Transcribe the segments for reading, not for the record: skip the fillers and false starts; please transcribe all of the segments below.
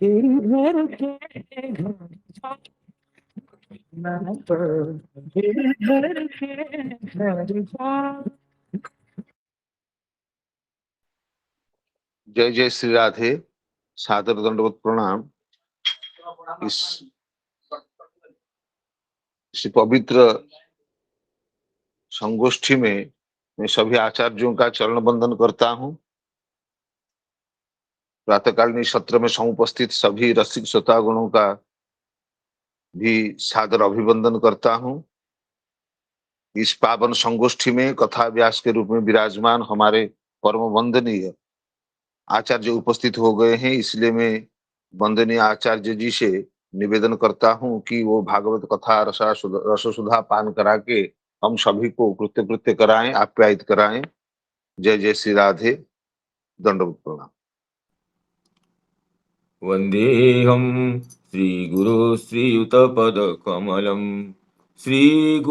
गिरधर के घर जा, गिरधर के घर जा। जय जय श्री राधे। सादर दंडवत प्रणाम। इस पवित्र संगोष्ठी में मैं सभी आचार्यों का चरण वंदन करता हूँ। प्रातःकालीन सत्र में समुपस्थित सभी रसिक श्रोतागणों का भी सादर अभिवंदन करता हूँ। इस पावन संगोष्ठी में कथा व्यास के रूप में विराजमान हमारे परम वंदनीय आचार्य उपस्थित हो गए हैं, इसलिए मैं वंदनीय आचार्य जी से निवेदन करता हूँ कि वो भागवत कथा रससुधा पान करा के हम सभी को कृत्य कृत्य कराएं, आप्यायित कराएं। जय जय श्री राधे। दंडवत प्रणाम। वन्देऽहं श्रीगुरो श्रीयुतपदकमलं श्रीगुरून्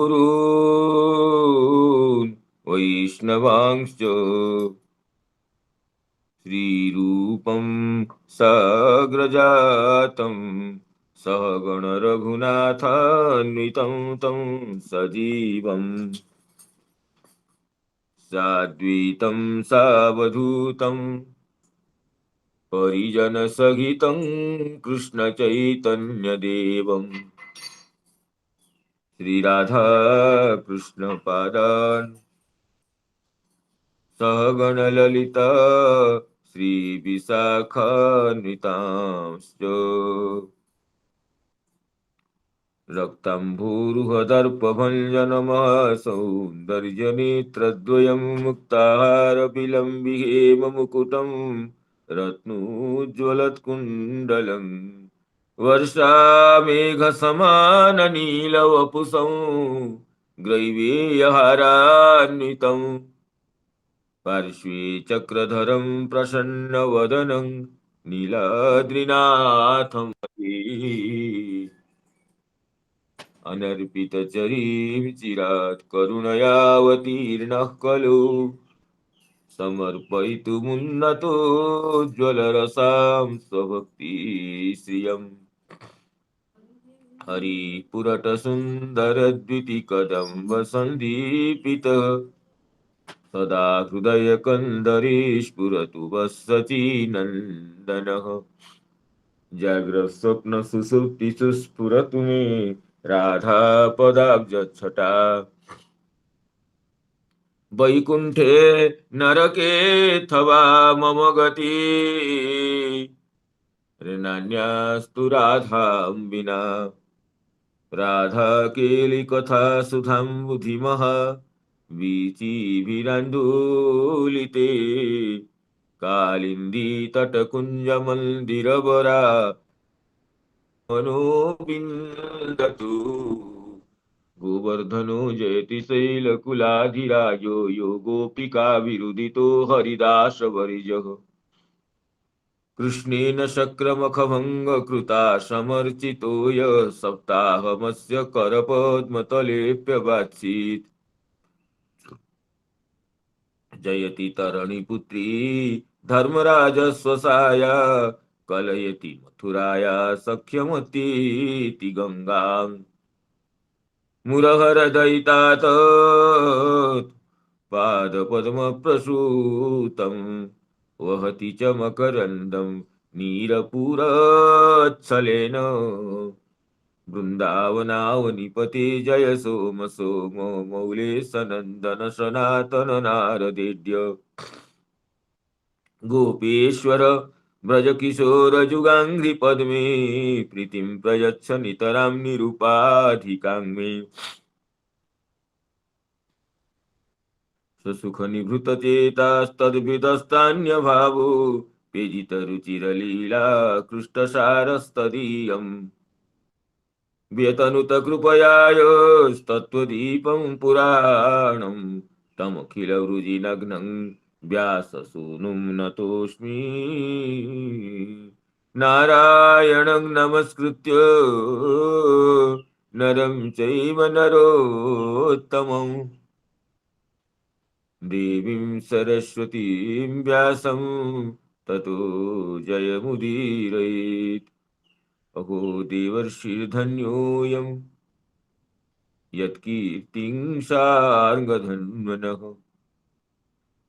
वैष्णवांश्च श्रीरूपं साग्रजातं सहगणरघुनाथान्वितं तं सजीवम् साद्वैतं सावधूतं परिजनसहितं कृष्णचैतन्यदेवं श्रीराधाकृष्णपादान् सहगणललिता श्रीविशाखान्वितांश्च रक्ताम्भूरुहदर्पभञ्जनमहासौन्दर्यनेत्रद्वयं मुक्ताहारविलम्बिहेममुकुटं रत्नोज्ज्वलत्कुण्डलम् वर्षामेघसमाननीलवपुसं ग्रैवेयहारान्वितम् पार्श्वे चक्रधरं प्रसन्नवदनं नीलाद्रिनाथं अनर्पितचरीं चिरात् करुणयावतीर्णः खलु समर्पयितुमुन्नतो ज्वलरसां स्वभक्तिश्रियम् हरिपुरटसुन्दरद्युतिकदम्बसन्दीपितः सदा हृदयकन्दरे स्फुरतु वः सचीनन्दनः जाग्रत्स्वप्नसुषुप्तिषु स्फुरतु मे राधापदाब्जच्छटा वैकुण्ठे नरकेऽथवा मम गति नान्यास्तु राधां विना राधाकेलिकथा सुधां बुधिमः वीचिभिरन्दूलिते कालिन्दी तटकुञ्जमन्दिरवरा मनोबिन्दतु गोवर्धनो जयति शैलकुलाधिराजो यो गोपिकाविरुदितो हरिदासवर्यः कृष्णेन शक्रमखभङ्गकृता समर्चितो यः सप्ताहमस्य करपद्मतलेऽप्यवात्सीत् जयति तरणिपुत्री धर्मराजस्वसाया कलयति मथुराया सख्यमतीति गङ्गाम् मुरहरदयितात पादपद्मप्रसूतं वहति च मकरन्दं नीरपुरच्छलेन वृन्दावनावनिपते जय सोम सोम मौले सनन्दन सनातन नारदेड्य गोपेश्वर व्रजकिशोरजुगाङ्घ्रिपद्मे प्रीतिं प्रयच्छ नितरां निरुपाधिकाङ्मे ससुखनिभृतचेतास्तद्विदस्तान्यभावो पेजितरुचिरलीला कृष्टसारस्तदीयम् व्यतनुत कृपयायोस्तत्त्वदीपं पुराणं तमखिलवृजिनग्नं व्याससूनुं नतोऽस्मि नारायणं नमस्कृत्य नरं चैव नरोत्तमम् देवीं सरस्वतीं व्यासं ततो जयमुदीरयेत्। अहो देवर्षिर्धन्योऽयं यत्कीर्तिं सार्गधन्वनः।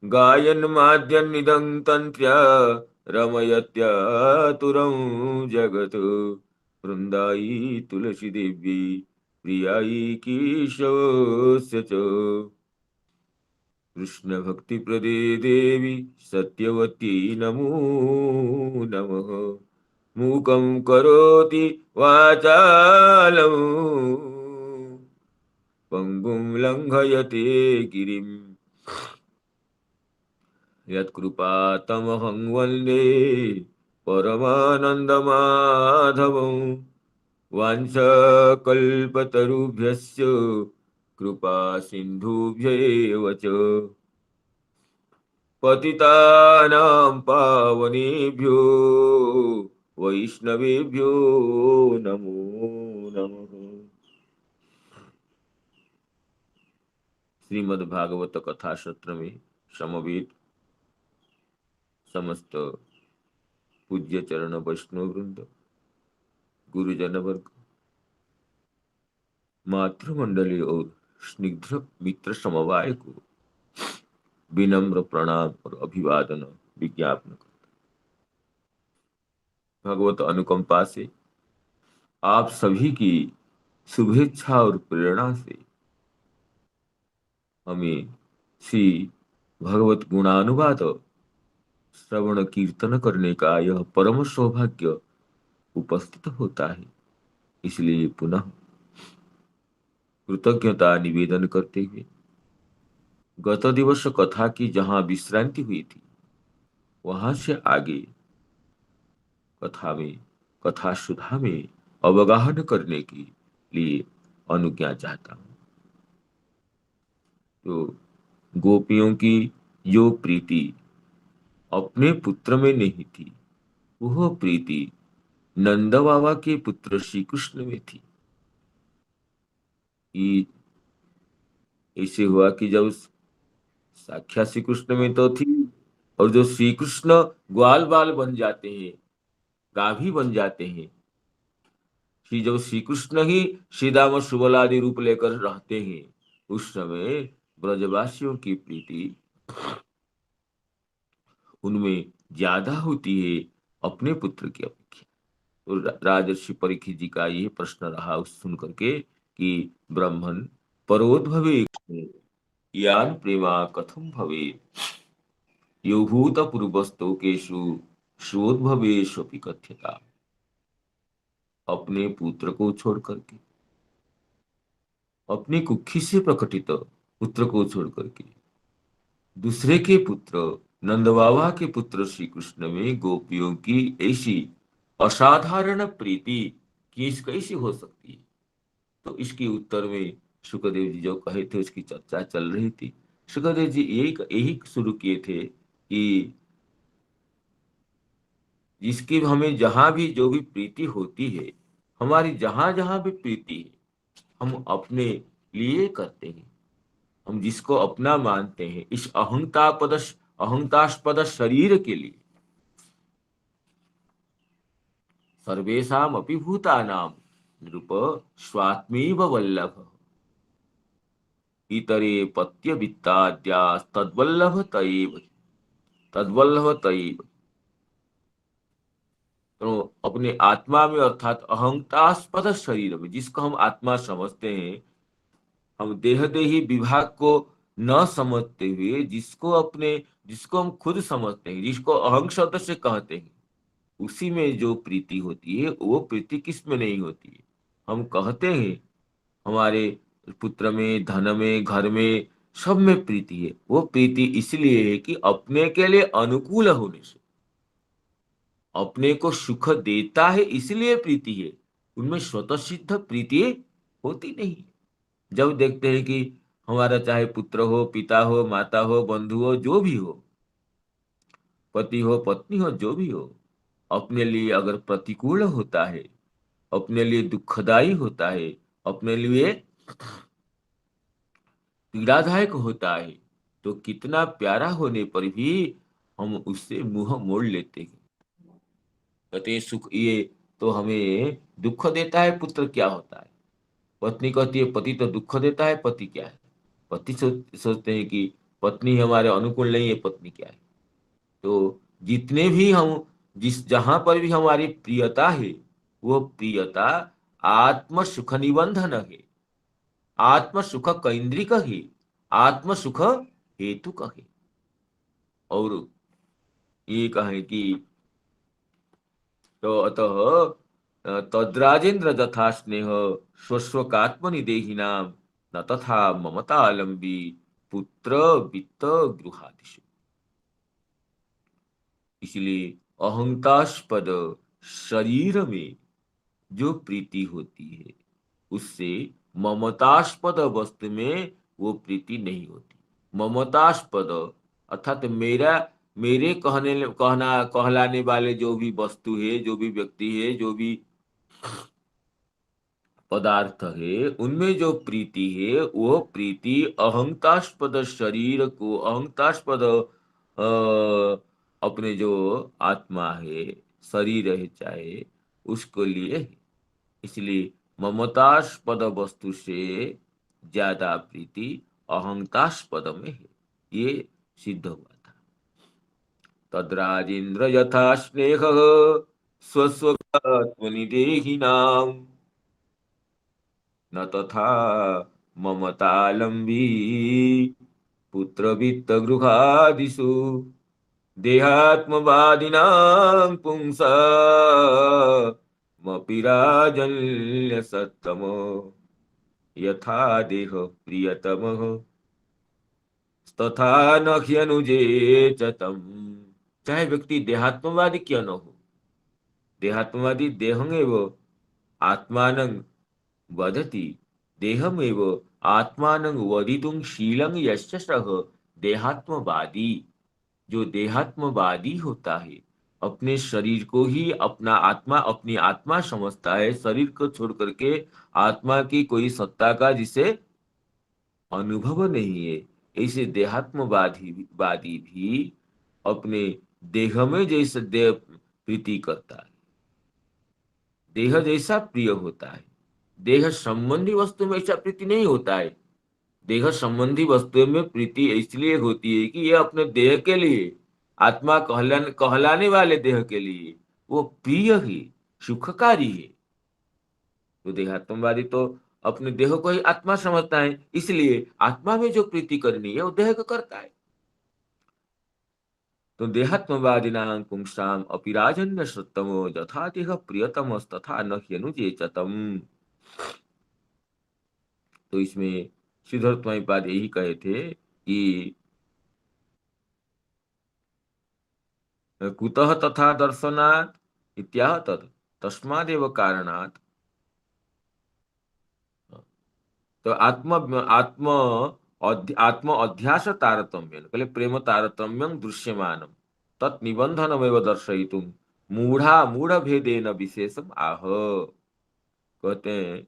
गायन्माद्यन्निदं तन्त्र्या रमयत्यतुरं जगत्। वृन्दायी तुलसी देवी प्रियायी केशवस्य च। कृष्ण भक्ति प्रदे देवी सत्यवती नमो नमः। मूकं करोति वाचालं पंगुं लंघयते गिरिं। यत्कृपातमहं वन्दे परमानन्दमाधवं। वाञ्छाकल्पतरुभ्यश्च कृपा सिन्धुभ्यैव च। पतितानां पावनेभ्यो वैष्णवेभ्यो नमो नमः। श्रीमद् भागवत कथा सत्र में समवेत समस्त पूज्य चरण वैष्णव वृंद, गुरुजन वर्ग, मातृमंडली और स्निग्ध मित्र समवाय को विनम्र प्रणाम और अभिवादन विज्ञापन करता। भगवत अनुकंपा से आप सभी की शुभेच्छा और प्रेरणा से हमें श्री भगवत गुणानुवाद श्रवण कीर्तन करने का यह परम सौभाग्य उपस्थित होता है। इसलिए पुनः कृतज्ञता निवेदन करते हुए गत दिवस कथा की जहां विश्रांति हुई थी वहां से आगे कथा सुधा में अवगाहन करने के लिए अनुज्ञा चाहता हूं। तो गोपियों की जो प्रीति अपने पुत्र में नहीं थी, वह प्रीति नंद बाबा के पुत्र श्री कृष्ण में थी। ऐसे हुआ कि जब साक्षात श्री कृष्ण में तो थी, और जो श्री कृष्ण ग्वाल बाल बन जाते हैं, गाभी बन जाते हैं, जब श्री कृष्ण ही श्रीदाम सुबल आदि रूप लेकर रहते हैं, उस समय ब्रजवासियों की प्रीति उनमें ज्यादा होती है अपने पुत्र की अपेक्षा। तो राजर्षि परीक्षित जी का ये प्रश्न रहा उस सुन करके कि ब्रह्मन परोद्भवे यान प्रेमा कथम भवे यो भूत पूर्वस्तोकेषु शोद्भवेष्वपि कथ्यता। अपने पुत्र को छोड़ करके, अपनी कुक्षी से प्रकटित पुत्र को छोड़ करके दूसरे के पुत्र नंद बाबा के पुत्र श्री कृष्ण में गोपियों की ऐसी असाधारण प्रीति कैसी हो सकती है। तो इसके उत्तर में सुखदेव जी जो कहे थे उसकी चर्चा चल रही थी। सुखदेव जी यही शुरू किए थे कि जिसकी हमें जहां भी जो भी प्रीति होती है, हमारी जहां जहां भी प्रीति है, हम अपने लिए करते हैं। हम जिसको अपना मानते हैं इस अहंतास्पद शरीर के लिए, सर्वेषाम अपि भूतानां नृप स्वात्मीव वल्लभ इतरे पत्य वित्ताद्या तद्वल्लभ तैव। तो अपने आत्मा में अर्थात अहंतास्पद शरीर में, जिसको हम आत्मा समझते हैं, हम देही विभाग को न समझते हुए जिसको हम खुद समझते हैं, जिसको अहंग शब्द से कहते हैं, उसी में जो प्रीति होती है वो प्रीति किस में नहीं होती है। हम कहते हैं हमारे पुत्र में, धन में, घर में, सब में प्रीति है। वो प्रीति इसलिए है कि अपने के लिए अनुकूल होने से, अपने को सुख देता है इसलिए प्रीति है। उनमें स्वतः सिद्ध प्रीति होती नहीं। जब देखते हैं कि हमारा चाहे पुत्र हो, पिता हो, माता हो, बंधु हो, जो भी हो, पति हो, पत्नी हो, जो भी हो, अपने लिए अगर प्रतिकूल होता है, अपने लिए दुखदाई होता है, अपने लिए पीड़ादायक होता है, तो कितना प्यारा होने पर भी हम उससे मुंह मोड़ लेते हैं। कहते हैं सुख ये तो हमें दुख देता है, पुत्र क्या होता है। पत्नी कहती है पति तो दुख देता है, पति क्या है। पति सोचते हैं कि पत्नी हमारे अनुकूल नहीं है, पत्नी क्या है। तो जितने भी हम जिस जहां पर भी हमारी प्रियता है, वो प्रियता आत्म सुख निबंधन है, आत्म सुख कैंद्रिक है, आत्म सुख हेतु है। और ये कहें कि तो अतः तद्राजेन्द्र तथा स्नेह स्वस्वकात्मनि देहिनाम न तथा ममतालंबी पुत्र वित्त गृहादिषु। इसलिए अहंतास्पद शरीर में जो प्रीति होती है, उससे ममतास्पद वस्तु में वो प्रीति नहीं होती। ममतास्पद अर्थात मेरा, मेरे कहलाने वाले जो भी वस्तु है, जो भी व्यक्ति है, जो भी पदार्थ है, उनमें जो प्रीति है वो प्रीति अहंतास्पद शरीर को, अहंतास्पद अपने जो आत्मा है, शरीर है चाहे, उसको लिए है। इसलिए ममतास्पद वस्तु से ज्यादा प्रीति अहंतास्पद में है, ये सिद्ध हुआ था। तद्राजेन्द्र यथा स्नेह स्वस्वनिदेहिनाम न तथा ममतालंबी पुत्रवित्तगृहादिषु देहात्मवादिनां पुंसामपि राजन्यसत्तमो यथा देह प्रियतमः तथा न ह्यनुजे च तम्। चाहे व्यक्ति देहात्मवादी क्यों न हो, देहात्मवादी देहमेव आत्मानं वदति, देहमेव आत्मानं वदितुं शीलं यस्य सः देहात्मवादी। जो देहात्मवादी होता है, अपने शरीर को ही अपना आत्मा, अपनी आत्मा समझता है, शरीर को छोड़ करके आत्मा की कोई सत्ता का जिसे अनुभव नहीं है, ऐसे देहात्मवादी भी अपने देह में जैसे देह प्रीति करता है, देह जैसा प्रिय होता है। देह संबंधी वस्तु में ऐसा प्रीति नहीं होता है। देह संबंधी वस्तुओं में प्रीति इसलिए होती है कि यह अपने देह के लिए, आत्मा कहलाने वाले देह के लिए वो प्रिय ही, सुखकारी है। तो देहात्मवादी तो अपने देह को ही आत्मा समझता है, इसलिए आत्मा में जो प्रीति करनी है वो देह को करता है। तो देहात्मवादिनां पुंसाम अपि राजन्य सत्तमो यथा देह प्रियतमस्तथा न ह्यनुजेचतम। तो इसमें सिद्धार्थ महिपाद यही कहे थे कि कुतः तथा दर्शनात् इत्याह तत् तस्मादेव कारणात्। तो आत्म आत्म आत्म अध्यास तारतम्य, पहले प्रेम तारतम्यं दृश्यमानम तत् निबंधनमेव दर्शयितुं मूढ़ भेदेन विशेषम आह। कहते हैं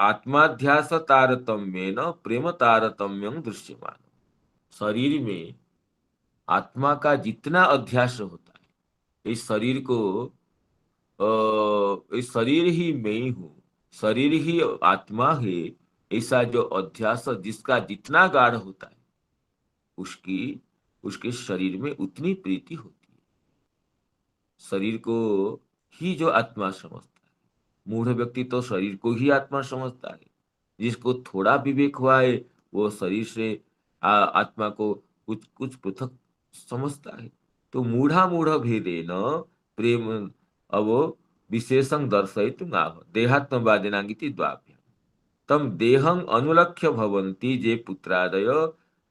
आत्माध्यास तारतम्येन प्रेम तारतम्यं दृश्यमान। शरीर में आत्मा का जितना अध्यास होता है, इस शरीर को इस शरीर ही मैं ही हूँ, शरीर ही आत्मा है, ऐसा जो अध्यास जिसका जितना गाढ़ होता है, उसकी उसके शरीर में उतनी प्रीति होती है। शरीर को ही जो आत्मा समझता है, मूढ़ व्यक्ति तो शरीर को ही आत्मा समझता है। जिसको थोड़ा विवेक हुआ है वो शरीर से आत्मा को कुछ कुछ पृथक समझता है। तो मूढ़ भेदेन प्रेम अवो विशेषं दर्शयितुम् आह देहात्मवादिनांगिति द्वाभ्याम् तम देहं अनुलक्ष्य भवन्ति जे पुत्रादय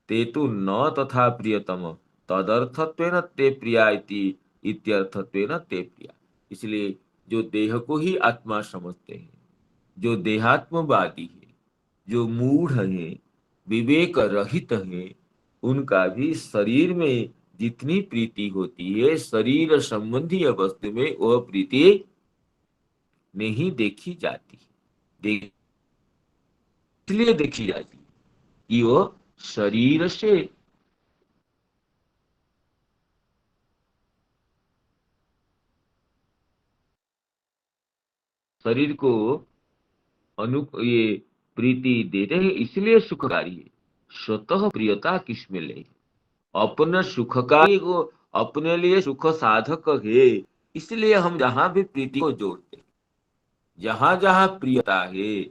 ते तु न तथा प्रियतम तदर्थत्वेन ते प्रिया इति इत्यर्थत्वेन ते प्रिया। इसलिए जो देह को ही आत्मा समझते हैं, जो देहात्मवादी है, जो मूढ़ है, विवेक रहित है, उनका भी शरीर में जितनी प्रीति होती है, शरीर संबंधी वस्तु में वह प्रीति नहीं देखी जाती। इसलिए देखी जाती कि वो शरीर से शरीर को ये प्रीति देते हैं, इसलिए सुखकारी है। स्वतः प्रियता किसमें ले, अपने सुखकारी को अपने लिए सुख साधक है, इसलिए हम जहां भी प्रीति को जोड़ते हैं, जहां जहां प्रियता है,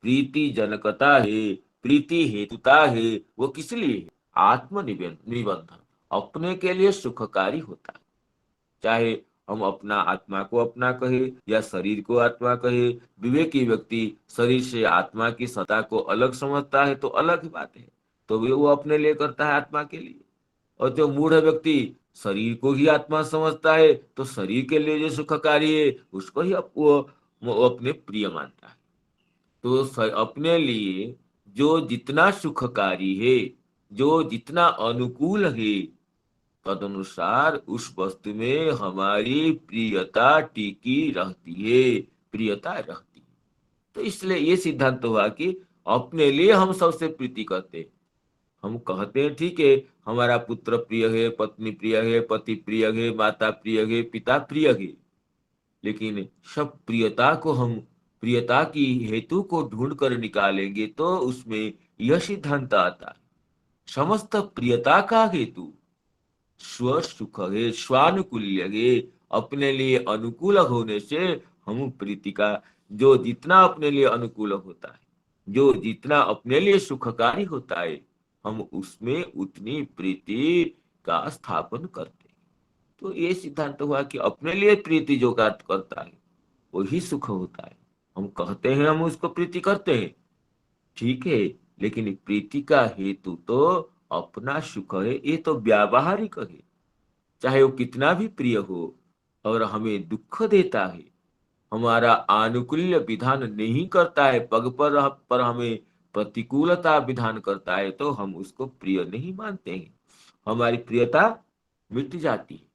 प्रीति जनकता है, प्रीति हेतुता है, वो किस लिए है? आत्म निबंधन, अपने के लिए सुखकारी होता है। चाहे हम अपना आत्मा को अपना कहे या शरीर को आत्मा कहे, विवेकी व्यक्ति शरीर से आत्मा की सत्ता को अलग समझता है तो अलग ही बात है, तो वो अपने लिए करता है, आत्मा के लिए। और जो मूढ़ व्यक्ति शरीर को ही आत्मा समझता है तो शरीर के लिए जो सुखकारी है उसको ही वो अपने प्रिय मानता है। तो अपने लिए जो जितना सुखकारी है, जो जितना अनुकूल है, तदनुसार उस वस्तु में हमारी प्रियता टिकी रहती है, प्रियता रहती है। तो इसलिए ये सिद्धांत हुआ कि अपने लिए हम सबसे प्रीति करते हैं। हम कहते हैं ठीक है, हमारा पुत्र प्रिय है, पत्नी प्रिय है, पति प्रिय है, माता प्रिय है, पिता प्रिय है, लेकिन सब प्रियता को हम प्रियता की हेतु को ढूंढ कर निकालेंगे तो उसमें यह सिद्धांत आता है, समस्त प्रियता का हेतु स्व सुख है, स्वानुकूल्य है, अपने लिए अनुकूल होने से हम प्रीति का, जो जितना अपने लिए अनुकूल होता है, जो जितना अपने लिए सुखकारी होता है, हम उसमें उतनी प्रीति का स्थापन करते हैं। तो ये सिद्धांत हुआ कि अपने लिए प्रीति जो करता है वही सुख होता है। हम कहते हैं हम उसको प्रीति करते हैं, ठीक है, लेकिन प्रीति का हेतु तो अपना सुख है, ये तो व्यावहारिक है। चाहे वो कितना भी प्रिय हो और हमें दुख देता है, हमारा आनुकूल्य विधान नहीं करता है, पग पर हमें प्रतिकूलता विधान करता है, तो हम उसको प्रिय नहीं मानते हैं, हमारी प्रियता मिट जाती है।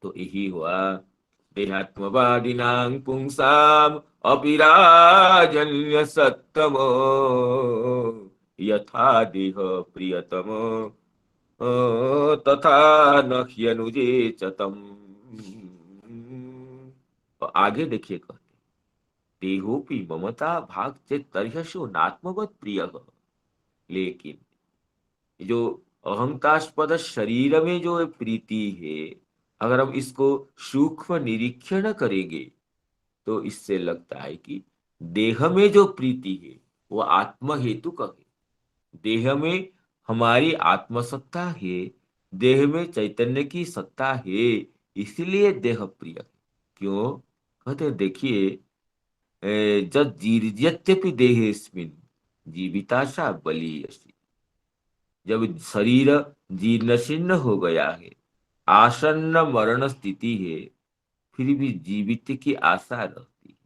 तो यही हुआ देहात्मवादिनां पुंसाम अपिराजन्य सत्तमो यथा देह प्रियतमो तथा न ह्यनुजे च तम्। और आगे देखिए, कहते देहोपि ममता भाग चेत तर्ह्यसो नात्मवत् प्रिय। लेकिन जो अहंतास्पद शरीर में जो प्रीति है, अगर हम इसको सूक्ष्म निरीक्षण करेंगे तो इससे लगता है कि देह में जो प्रीति है वो आत्म हेतु का है। देह में हमारी आत्मसत्ता है, देह में चैतन्य की सत्ता है, इसलिए देह प्रिय है। क्यों कहते, देखिए जब जीर्यत्यपि देहेस्मिन् जीविताशा बलीयसी, जब शरीर जीर्ण शीर्ण हो गया है, आसन्न मरण स्थिति है, फिर भी जीवित की आशा रहती है।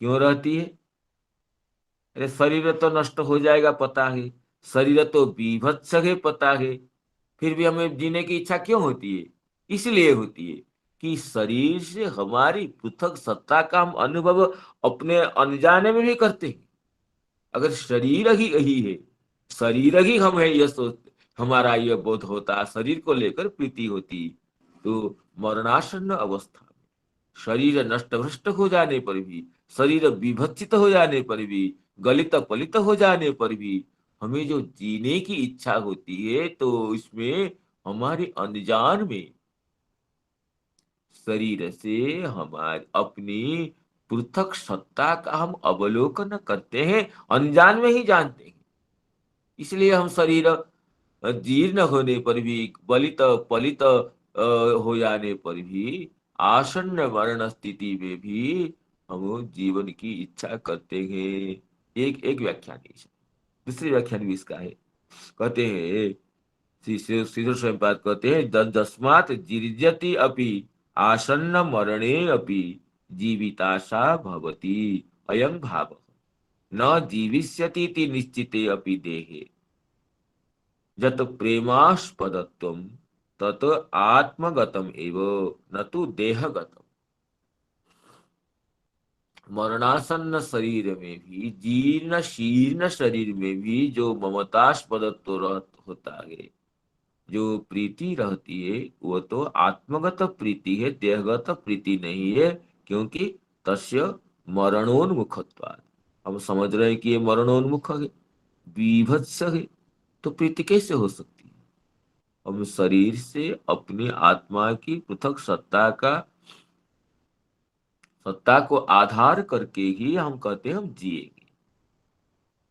क्यों रहती है? अरे शरीर तो नष्ट हो जाएगा पता है, शरीर तो बीभत्स है पता है, फिर भी हमें जीने की इच्छा क्यों होती है? इसलिए होती है कि शरीर से हमारी पृथक सत्ता का हम अनुभव अपने अनजाने में भी करते हैं। अगर शरीर ही यही है, शरीर ही हम है, यह सोचते, हमारा यह बोध होता, शरीर को लेकर प्रीति होती, तो मरणासन्न अवस्था में, शरीर नष्ट भ्रष्ट हो जाने पर भी, शरीर विभत्सित हो जाने पर भी, गलित पलित हो जाने पर भी हमें जो जीने की इच्छा होती है, तो इसमें हमारे अनजान में शरीर से हमारी अपनी पृथक सत्ता का हम अवलोकन करते हैं, अनजान में ही जानते हैं। इसलिए हम शरीर जीर्ण होने पर भी, बलित पलित हो जाने पर भी, आसन्न मरण स्थिति में भी हम जीवन की इच्छा करते हैं। एक एक व्याख्यान है, दूसरी व्याख्यान भी इसका है। कहते हैं श्री स्वयंपाद कहते हैं तस्मात् जीर्यति अपि आसन्न मरणे अपि जीविताशा भवति अयं भाव न जीविष्यति इति निश्चिते अपि देहे जत प्रेमास्पदत्वं तत आत्मगतम एव न तो देहगतम। मरणासन्न शरीर में भी, जीर्ण शीर्ण शरीर में भी जो ममतास्पदत्व होता है, जो प्रीति रहती है, वो तो आत्मगत प्रीति है, देहगत प्रीति नहीं है। क्योंकि तस्य मरणोन्मुखत्वात्। हम समझ रहे हैं कि ये मरणोन्मुख है, बीभत्स है, तो प्रीति कैसे हो सकती है? हम शरीर से अपनी आत्मा की पृथक सत्ता को आधार करके ही हम कहते हैं हम जिएंगे।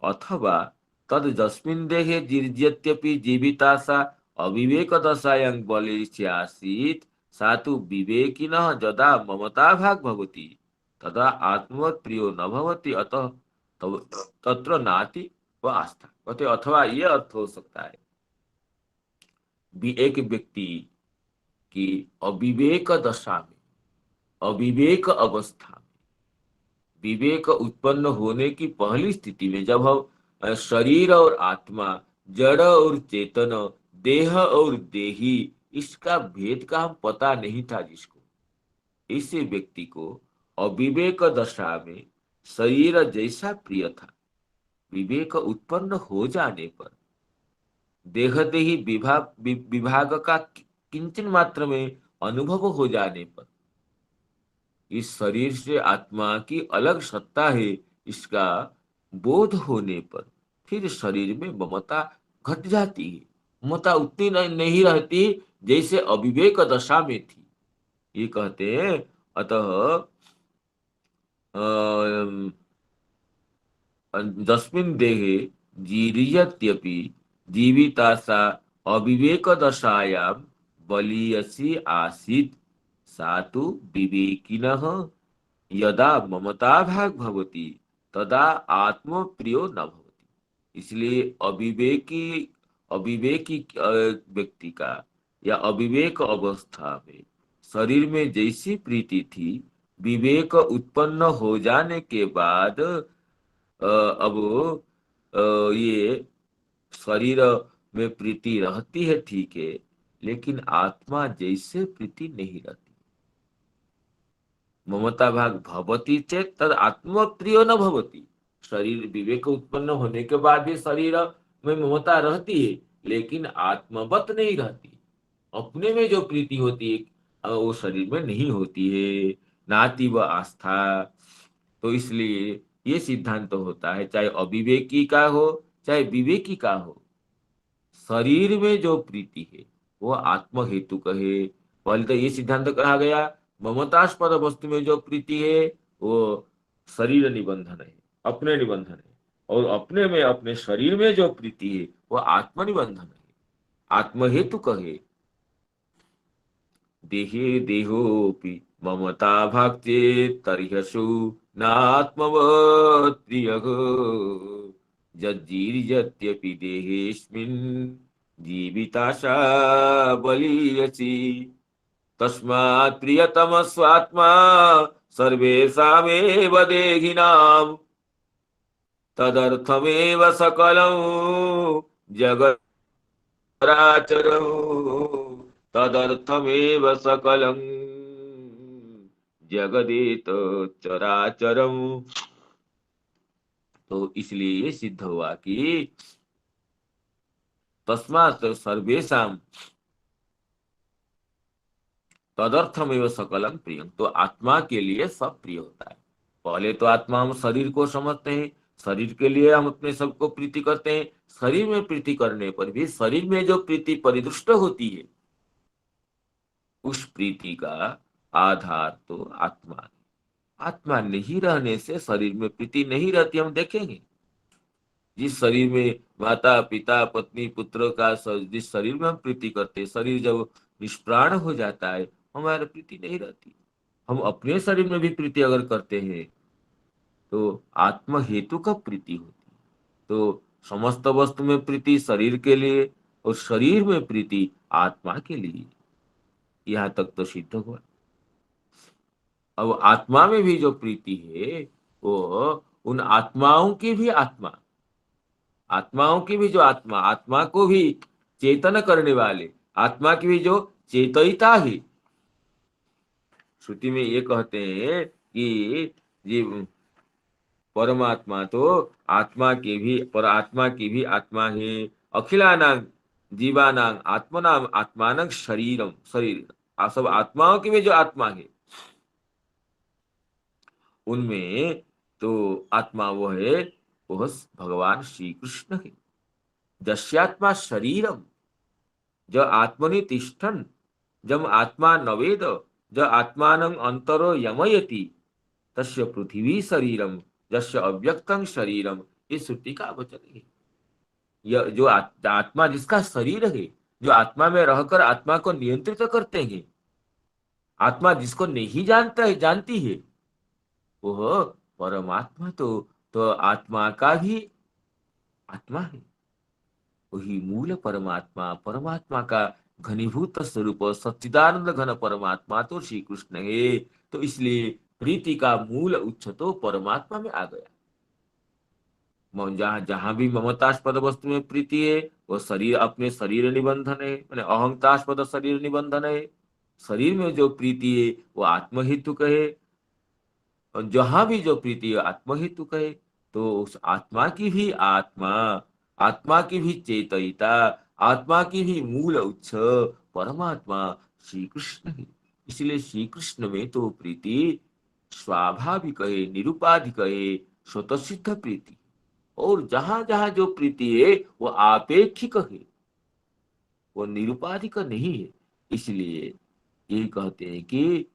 अथवा तद जस्मिन् देहे जीर्यत्यपि जीविता सा अविवेक दशायां बलिष्यासीत् सा तु विवेकिनः यदा ममता भाग भवति तदा आत्मवत् प्रियो न भवति अतः तत्र नाति व आस्था। कहते अथवा ये अर्थ हो सकता है एक व्यक्ति की अविवेक दशा में, अविवेक अवस्था में, विवेक उत्पन्न होने की पहली स्थिति में, जब हम शरीर और आत्मा, जड़ और चेतन, देह और देही, इसका भेद का हम पता नहीं था जिसको, इस व्यक्ति को अविवेक दशा में शरीर जैसा प्रिय था, विवेक उत्पन्न हो जाने पर देह देही विभाग का किंचन मात्र में अनुभव हो जाने पर इस शरीर से आत्मा की अलग सत्ता है, इसका बोध होने पर फिर शरीर में ममता घट जाती है। ममता उतनी नहीं रहती जैसे अविवेक दशा में थी। ये कहते हैं अतः जस्मिन् देहे जीर्यत्यपि जीविता सा अविवेक दशायां बलीयसी आसीत् सा तु विवेकिनः यदा ममता भाग भवति तदा आत्म प्रियो न भवति। इसलिए अविवेकी व्यक्ति का या अविवेक अवस्था में शरीर में जैसी प्रीति थी, विवेक उत्पन्न हो जाने के बाद अब ये शरीर में प्रीति रहती है, ठीक है, लेकिन आत्मा जैसे प्रीति नहीं रहती। ममता भाग भवति चेत तद आत्म प्रियो न भवति। शरीर विवेक उत्पन्न होने के बाद भी शरीर में ममता रहती है, लेकिन आत्मवत नहीं रहती। अपने में जो प्रीति होती है वो शरीर में नहीं होती है, नाति व आस्था। तो इसलिए ये सिद्धांत तो होता है, चाहे अविवेकी का हो चाहे विवेकी का हो, शरीर में जो प्रीति है वो आत्म हेतु कहे। पहले तो ये सिद्धांत कहा गया ममतास्पद वस्तु में जो प्रीति है वो शरीर निबंधन है, अपने निबंधन है, और अपने में अपने शरीर में जो प्रीति है वो आत्म निबंधन है, आत्म हेतु कहे। देहे देहोपि ममता भक्ति तर्ह्यसु नात्मवत् प्रियः जज्जीर्यत्यपि देहेऽस्मिन् जीविताशा बलीयसी तस्मात् प्रियतम स्वात्मा सर्वेषामेव देहिनां तदर्थमेव सकलं जगच्चराचरं तदर्थमेव सकलं जगदेत चराचरम। तो इसलिए ये सिद्ध हुआ कि तस्मात् सर्वेषां तदर्थमेव सकलं प्रियम। तो आत्मा के लिए सब प्रिय होता है। पहले तो आत्मा हम शरीर को समझते हैं, शरीर के लिए हम अपने सबको प्रीति करते हैं। शरीर में प्रीति करने पर भी शरीर में जो प्रीति परिदृष्ट होती है उस प्रीति का आधार तो आत्मा है। आत्मा नहीं रहने से शरीर में प्रीति नहीं रहती। हम देखेंगे जिस शरीर में माता पिता पत्नी पुत्र का जिस शरीर में हम प्रीति करते हैं, शरीर जब निष्प्राण हो जाता है हमारी प्रीति नहीं रहती। हम अपने शरीर में भी प्रीति अगर करते हैं तो आत्म हेतु का प्रीति होती है। तो समस्त वस्तु में प्रीति शरीर के लिए और शरीर में प्रीति आत्मा के लिए। यहाँ तक तो सिद्ध हुआ। अब आत्मा में भी जो प्रीति है वो उन आत्माओं की भी आत्मा, आत्माओं की भी जो आत्मा, आत्मा को भी चेतन करने वाले, आत्मा की भी जो चेतयिता है। श्रुति में ये कहते हैं कि ये परमात्मा तो आत्मा के भी, पर आत्मा की भी आत्मा है। अखिलानां जीवानां आत्मनां आत्मानं शरीरम, शरीर सब आत्माओं की भी जो आत्मा है उनमें तो आत्मा वो है, वह भगवान श्री कृष्ण है। जस्यात्मा शरीरम ज आत्मनि तिष्ठन् जम आत्मा नवेद ज आत्मानं अंतरो यमयति तस्य पृथ्वी शरीरम जस्य अव्यक्तं शरीरम, ये श्रुति का वचन है। यह जो आत्मा जिसका शरीर है, जो आत्मा में रहकर आत्मा को नियंत्रित करते हैं, आत्मा जिसको नहीं जानता है जानती है, वह परमात्मा तो आत्मा का भी आत्मा है। वही मूल परमात्मा, परमात्मा का घनीभूत स्वरूप सच्चिदानंद घन परमात्मा तो श्री कृष्ण है। तो इसलिए प्रीति का मूल उच्च तो परमात्मा में आ गया। जहां जहां भी ममतास्पद वस्तु में प्रीति है, वो शरीर अपने शरीर निबंधन है, मैंने अहंतास्पद शरीर निबंधन है। शरीर में जो प्रीति है वो आत्महेतुक है, और जहां भी जो प्रीति है आत्महेतुक है। तो उस आत्मा की भी आत्मा, आत्मा की भी चेतयिता, आत्मा की भी मूल उच्च परमात्मा श्री कृष्ण है। इसलिए श्री कृष्ण में तो प्रीति स्वाभाविक है, निरुपाधिक है, स्वतःसिद्ध प्रीति। और जहां जहां जो प्रीति है वो आपेक्षिक है, वो निरुपाधिक नहीं है। इसलिए ये कहते हैं कि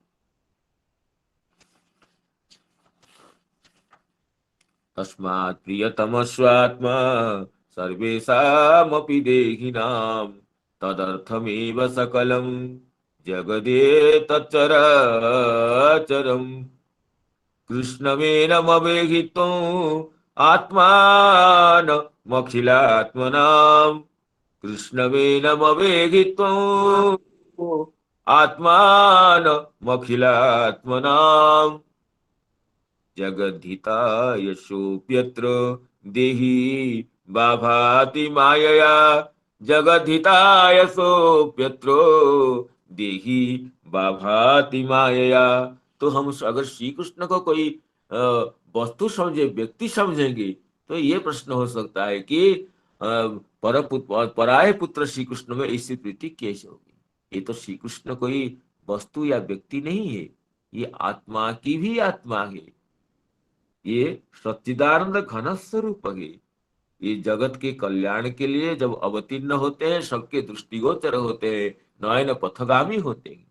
तस्मात् प्रियतमस्वात्मा सर्वेषामपि देहिनां तदर्थमेव सकलं जगदेतच्चराचरम् कृष्णमेनमवेहितुम् आत्मानमखिलात्मनाम् कृष्णमेनमवेहितुम् आत्मानमखिलात्मनाम् जगद्धिताय सोऽप्यत्र देहि बाभाति मायया जगद्धिताय सोऽप्यत्र देहि बाभाति मायया। तो हम अगर श्री कृष्ण को कोई वस्तु समझे, व्यक्ति समझेंगे, तो ये प्रश्न हो सकता है कि पराये पुत्र श्री कृष्ण में ऐसी प्रीति कैसे होगी। ये तो श्री कृष्ण कोई वस्तु या व्यक्ति नहीं है, ये आत्मा की भी आत्मा है, ये सच्चिदानंद घन स्वरूप है। ये जगत के कल्याण के लिए जब अवतीर्ण होते हैं, सबके दृष्टिगोचर होते हैं, नयन पथगामी होते हैं।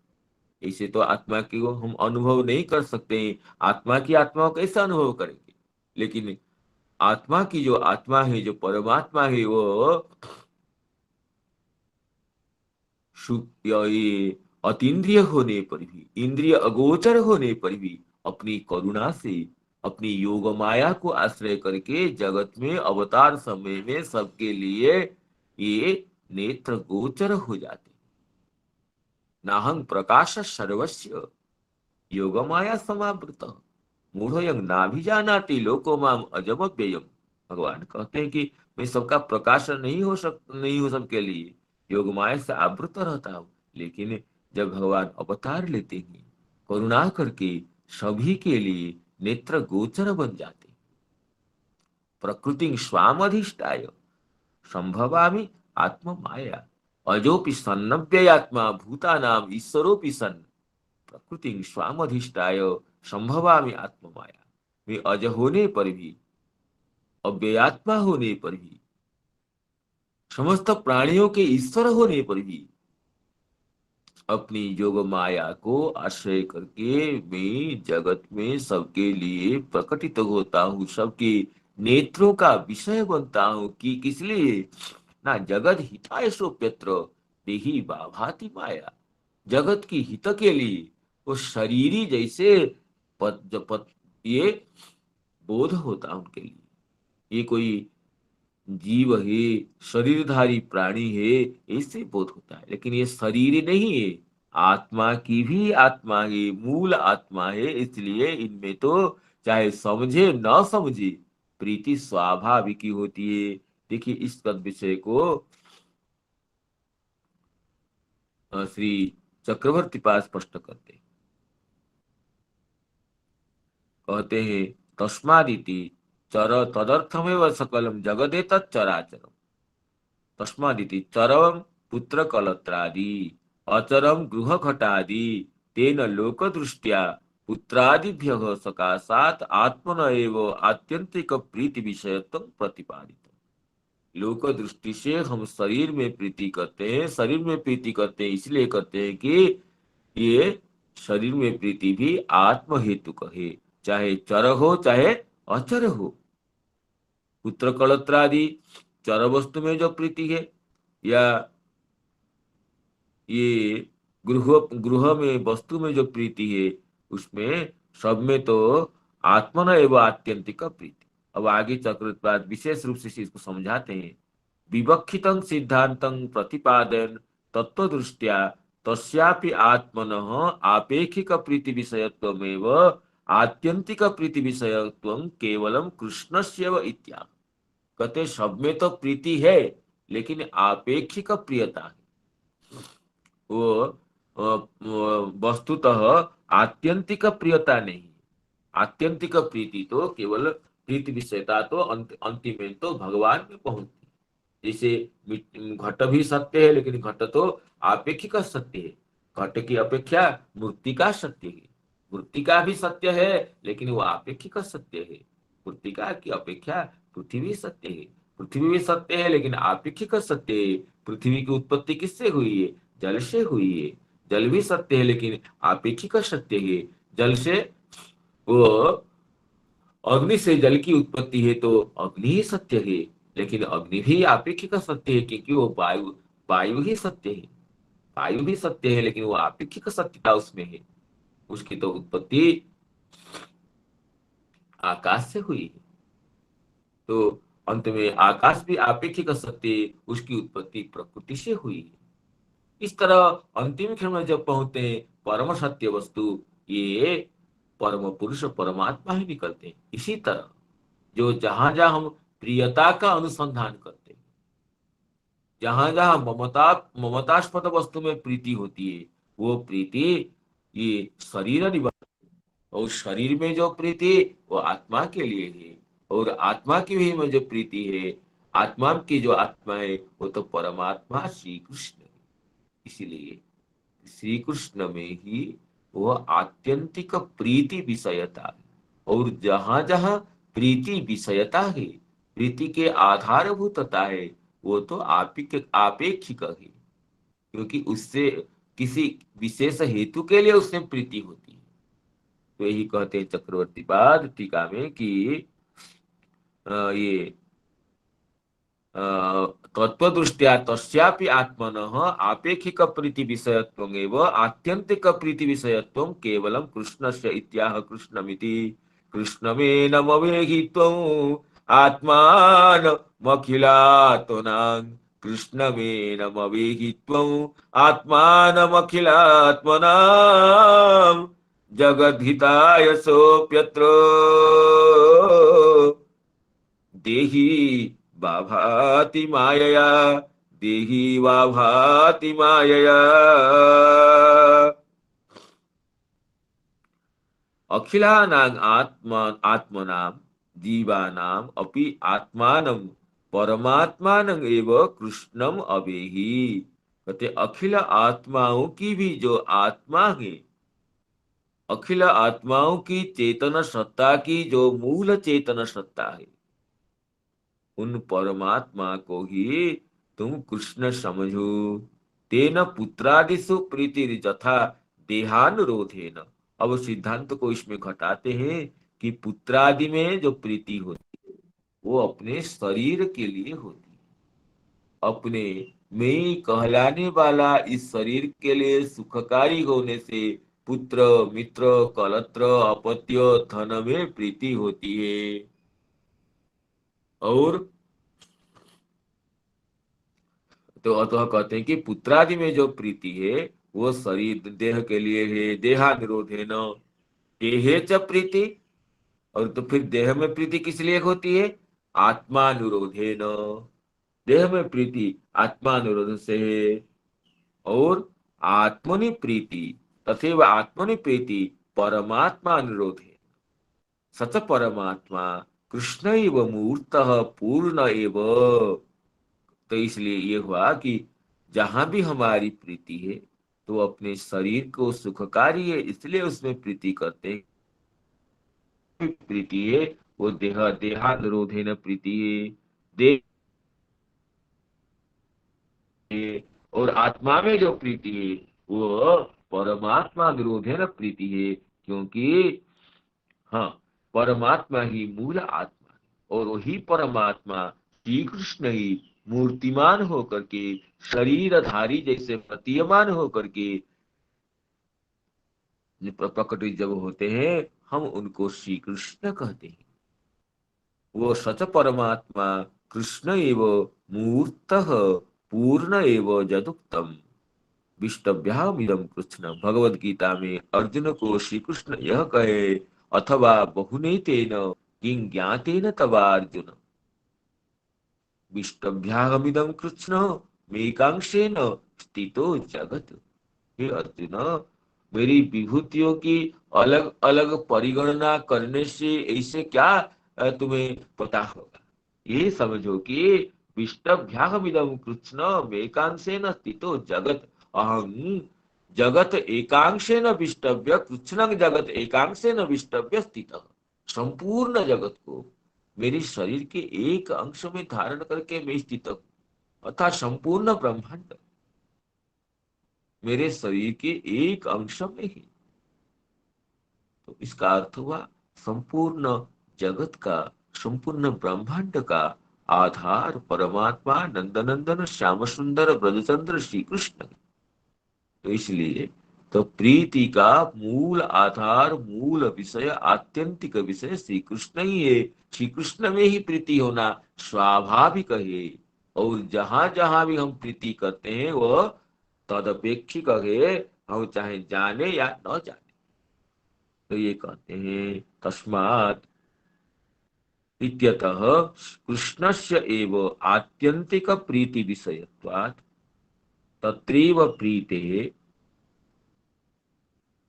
इसे तो आत्मा की को हम अनुभव नहीं कर सकते हैं। आत्मा की आत्मा को कैसे अनुभव करेंगे। लेकिन आत्मा की जो आत्मा है, जो परमात्मा है, वो ये अतीन्द्रिय होने पर भी, इंद्रिय अगोचर होने पर भी अपनी करुणा से, अपनी योग माया को आश्रय करके जगत में अवतार समय में सबके लिए ये नेत्र गोचर हो जाते। नाहं प्रकाश सर्वस्य योग माया समावृत मूढ़ोयं नाभिजानाति लोको माम अजम व्ययम। भगवान कहते हैं कि मैं सबका प्रकाश नहीं हो सबके लिए, योग माया से आवृत रहता हूं। लेकिन जब भगवान अवतार लेते हैं, करुणा करके सभी के लिए नेत्र गोचर बन जाते। प्रकृति स्वामधिष्ठाय संभवामि आत्म माया अजोपि सन्नव्ययात्मा भूतानाम ईश्वरोपि सन् प्रकृति स्वामधिष्ठाय संभवामि आत्म माया। वे अज होने पर भी, अव्ययात्मा होने पर भी, समस्त प्राणियों के ईश्वर होने पर भी अपनी योग माया को आश्रय करके मैं जगत में सबके लिए प्रकटित होता हूँ, सबके नेत्रों का विषय बनता हूँ। कि किस लिए ना जगत हिताय सोप्यत्र देहि बाभाति माया। जगत की हित के लिए वो शरीरी जैसे ये बोध होता उनके लिए। ये कोई जीव है, शरीरधारी प्राणी है, ऐसे बोध होता है। लेकिन ये शरीर नहीं है, आत्मा की भी आत्मा है, मूल आत्मा है। इसलिए इनमें तो चाहे समझे न समझे, प्रीति स्वाभाविक ही होती है। देखिए इस विषय को श्री चक्रवर्ती पास स्पष्ट करते हैं। कहते हैं तस्मादिति चर तदर्थमेव सकलम जगदेतत् चराचरम। तस्मादिति चरम पुत्र कलत्रादि अचरम गृह घटादि तेन लोक दृष्टिया पुत्रादिभ्यः सकाशात् आत्मन एव आत्यंतिक प्रीति विषयत्व प्रतिपादित। लोक दृष्टि से हम शरीर में प्रीति करते हैं, शरीर में प्रीति करते हैं इसलिए करते हैं कि ये शरीर में प्रीति भी आत्म हेतु कहे, चाहे चर हो चाहे अचर हो। पुत्र कलत्र आदि चर वस्तु में जो प्रीति है, या ये गृह गृह में वस्तु में जो प्रीति है, उसमें सब में तो आत्मन एवं आत्यंतिक प्रीति। अब आगे चक्रवर्ती विशेष रूप से इसको समझाते हैं। विवक्षितं सिद्धांतं प्रतिपादयन् तत्व दृष्टिया तस्यापि आत्मनः आपेक्षिक प्रीति विषयत्वमेव आत्यंतिक प्रीति विषयत्वं केवलम कृष्णस्यैव इत्याह। कहते सब में तो प्रीति है लेकिन आपेक्षिक प्रियता है, वो वस्तुतः आत्यंतिक प्रियता नहीं। आत्यंतिक प्रीति तो केवल प्रीति विषयता तो अंतिम में तो भगवान में पहुंचती। जैसे घट भी सत्य है लेकिन घट तो आपेक्षिक सत्य है, घट की अपेक्षा मृत्तिका सत्य है। मृत्तिका भी सत्य है लेकिन वो आपेक्षिक सत्य है। मृत्तिका की अपेक्षा पृथ्वी सत्य है, पृथ्वी भी सत्य है लेकिन आपेक्षिक सत्य है। पृथ्वी की उत्पत्ति किससे हुई है? जल से हुई है। जल भी सत्य है लेकिन आपेक्षिक सत्य है। जल से वो अग्नि से जल की उत्पत्ति है तो अग्नि ही सत्य है, लेकिन अग्नि भी आपेक्षिक सत्य है क्योंकि वो वायु ही सत्य है। वायु भी सत्य है लेकिन वो आपेक्षिक सत्यता उसमें है। उसकी तो उत्पत्ति आकाश से हुई है, तो अंत में आकाश भी आपेक्षिक सत्य, उसकी उत्पत्ति प्रकृति से हुई है। इस तरह अंतिम क्षण में जब पहुंचते हैं परम सत्य वस्तु, ये परम पुरुष परमात्मा ही निकलते हैं। इसी तरह जो जहां जहां हम प्रियता का अनुसंधान करते हैं, जहां जहां ममतास्पद वस्तु में प्रीति होती है, वो प्रीति ये शरीर निवास, और शरीर में जो प्रीति वो आत्मा के लिए है, और आत्मा की भी में जो प्रीति है, आत्मा की जो आत्मा है वो तो परमात्मा श्री कृष्ण है। इसीलिए श्री कृष्ण में ही वो आत्यंतिक प्रीति विषयता है। और जहां जहां प्रीति विषयता है, प्रीति के आधारभूतता है, वो तो आपेक्षिक है, क्योंकि उससे किसी विशेष हेतु के लिए उससे प्रीति होती है। तो यही कहते हैं चक्रवर्ती बाद टीका में कि ये तत्वदृष्ट्या तस्यापि आत्मनः आपेक्षिक प्रीति विषयत्वमेव आत्यंतिक प्रीति विषयत्वं केवलं कृष्णस्य इत्याह कृष्णमिति। कृष्णमेनमवेहित्वम् आत्मानमखिलात्मनां कृष्णमेनमवेहित्वम् आत्मानमखिलात्मनां जगद्धिताय सोऽप्यत्र देहि वाभाति मायया, देहि वाभाति मायया। अखिलानां आत्मनां जीवानां अपि आत्मानं परमात्मानं एव कृष्णम अवेहि। कहते अखिल आत्माओं की भी जो आत्मा है, अखिल आत्माओं की चेतन सत्ता की जो मूल चेतन सत्ता है, उन परमात्मा को ही तुम कृष्ण समझो। तेन पुत्रादिषु प्रीति जथा देहानुरोधेन। अब सिद्धांत को इसमें घटाते हैं कि पुत्रादि में जो प्रीति होती है वो अपने शरीर के लिए होती है, अपने में कहलाने वाला इस शरीर के लिए सुखकारी होने से पुत्र मित्र कलत्र अपत्य धन में प्रीति होती है। और तो अतः कहते हैं कि पुत्रादि में जो प्रीति है वो शरीर देह के लिए है। देहानुरोधेन देहे च प्रीति, और तो फिर देह में प्रीति किस लिए होती है? आत्मानुरोधेन। देह में प्रीति आत्मानुरोध से है। और आत्मनि प्रीति तथैव आत्मनि प्रीति परमात्मा अनुरोधे सच परमात्मा कृष्ण एव मूर्तः पूर्ण एव। तो इसलिए ये हुआ कि जहां भी हमारी प्रीति है तो अपने शरीर को सुखकारी है इसलिए उसमें प्रीति करते हैं। प्रीति है वो देहानुरोधेन प्रीति है, देह है। और आत्मा में जो प्रीति है वो परमात्मा अनुरोधेन प्रीति है, क्योंकि हाँ, परमात्मा ही मूल आत्मा है और वही परमात्मा श्री कृष्ण ही मूर्तिमान होकर के शरीरधारी जैसे प्रतीयमान होकर के प्रकट जब होते हैं, हम उनको श्री कृष्ण कहते हैं। वो सच परमात्मा कृष्ण एव मूर्तः पूर्ण एव जदुक्तम विष्टभ्यामिदम कृष्ण। भगवद गीता में अर्जुन को श्री कृष्ण यह कहे, अथवा बहुने तेन किं ज्ञातेन तवा अर्जुन विष्टभ्यामिदम कृष्ण मेकांशेन स्थितो जगत। हे अर्जुन, मेरी विभूतियों की अलग अलग परिगणना करने से ऐसे क्या तुम्हें पता होगा। ये समझो कि विष्टभ्यामिदम कृष्ण मेकांशेन स्थितो जगत। अहं जगत एकांशेन विष्टभ्य कृष्ण जगत एकांशेन विष्टभ्य स्थितः। संपूर्ण जगत को मेरे शरीर के एक अंश में धारण करके मैं स्थित हूँ, अर्थात संपूर्ण ब्रह्मांड मेरे शरीर के एक अंश में ही। तो इसका अर्थ हुआ संपूर्ण जगत का, संपूर्ण ब्रह्मांड का आधार परमात्मा नंदनंदन श्याम सुंदर ब्रजचंद्र श्री कृष्ण। तो इसलिए तो प्रीति का मूल आधार, मूल विषय, आत्यंतिक विषय श्री कृष्ण ही है। श्री कृष्ण में ही प्रीति होना स्वाभाविक है। और जहां जहां भी हम प्रीति करते हैं वो तदपेक्षिक है, हम चाहे जाने या न जाने। तो ये कहते हैं तस्मात् इत्यतः कृष्णस्य एव आत्यंतिक प्रीति विषयत्वात् तत्रैव प्रीतेः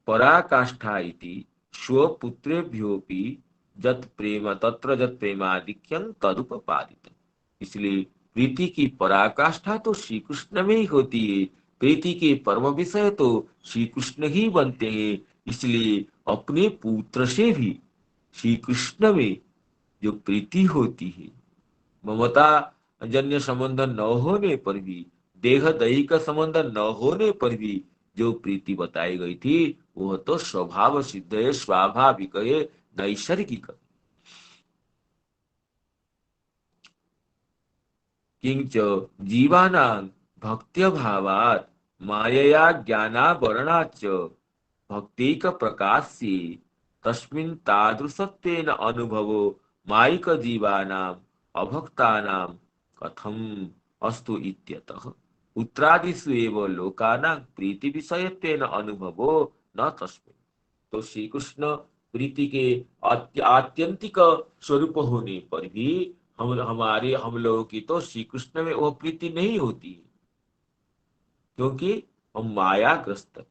पराकाष्ठा इति स्वपुत्रेभ्योऽपि जत प्रेम तत्र जत प्रेमाधिक्यं तदुपपादितम्। इसलिए प्रीति की पराकाष्ठा तो श्री कृष्ण में ही होती है, प्रीति के परम विषय तो श्री कृष्ण ही बनते हैं। इसलिए अपने पुत्र से भी श्री कृष्ण में जो प्रीति होती है, ममता जन्य संबंध न होने पर भी, देह दैहिक संबंध न होने पर भी जो प्रीति बताई गई थी वह तो स्वभाव सिद्ध है, स्वाभाविक है, नैसर्गिक। किंच जीवानां भक्त्यभावात् मायया ज्ञानावरणाच्च भक्तिक प्रकाश्ये तस्मिन् तादृशत्वेन अनुभवो मायिक जीवानां अभक्तानां कथम अस्तु इत्यतः उत्तरादिषु एव लोकानां प्रीति विषयत्वेन अनुभवो न तस्मिन्। तो श्री कृष्ण प्रीति के आत्यंतिक स्वरूप होने पर भी हम लोगों की तो श्री कृष्ण में वो प्रीति नहीं होती है, क्योंकि हम मायाग्रस्त हैं।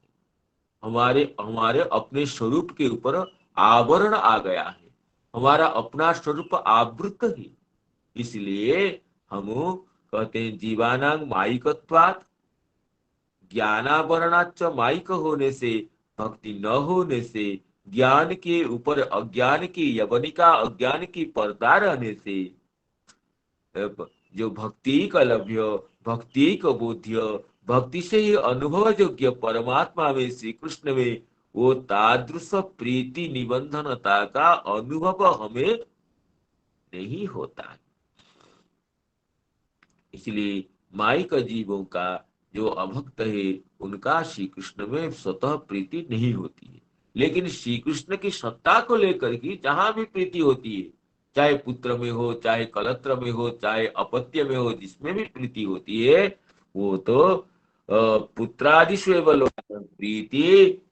हमारे हमारे अपने स्वरूप के ऊपर आवरण आ गया है, हमारा अपना स्वरूप आवृत है। इसलिए हम कहते हैं जीवानां मायिकत्वात्, ज्ञानावरणाच्च मायिक होने से, भक्ति न होने से, ज्ञान के ऊपर अज्ञान की यवनिका, अज्ञान की पर्दा रहने से जो भक्ति का लभ्य, भक्ति का बोध्य, भक्ति से ही अनुभव योग्य परमात्मा में, श्री कृष्ण में वो तादृश प्रीति निबंधनता का अनुभव हमें नहीं होता है। इसलिए माइक जीवों का जो अभक्त है उनका श्री कृष्ण में स्वतः प्रीति नहीं होती है। लेकिन श्री कृष्ण की सत्ता को लेकर ही जहां भी प्रीति होती है, चाहे पुत्र में हो, चाहे कलत्र में हो, चाहे अपत्य में हो, जिसमें भी प्रीति होती है वो तो पुत्रादिषु प्रीति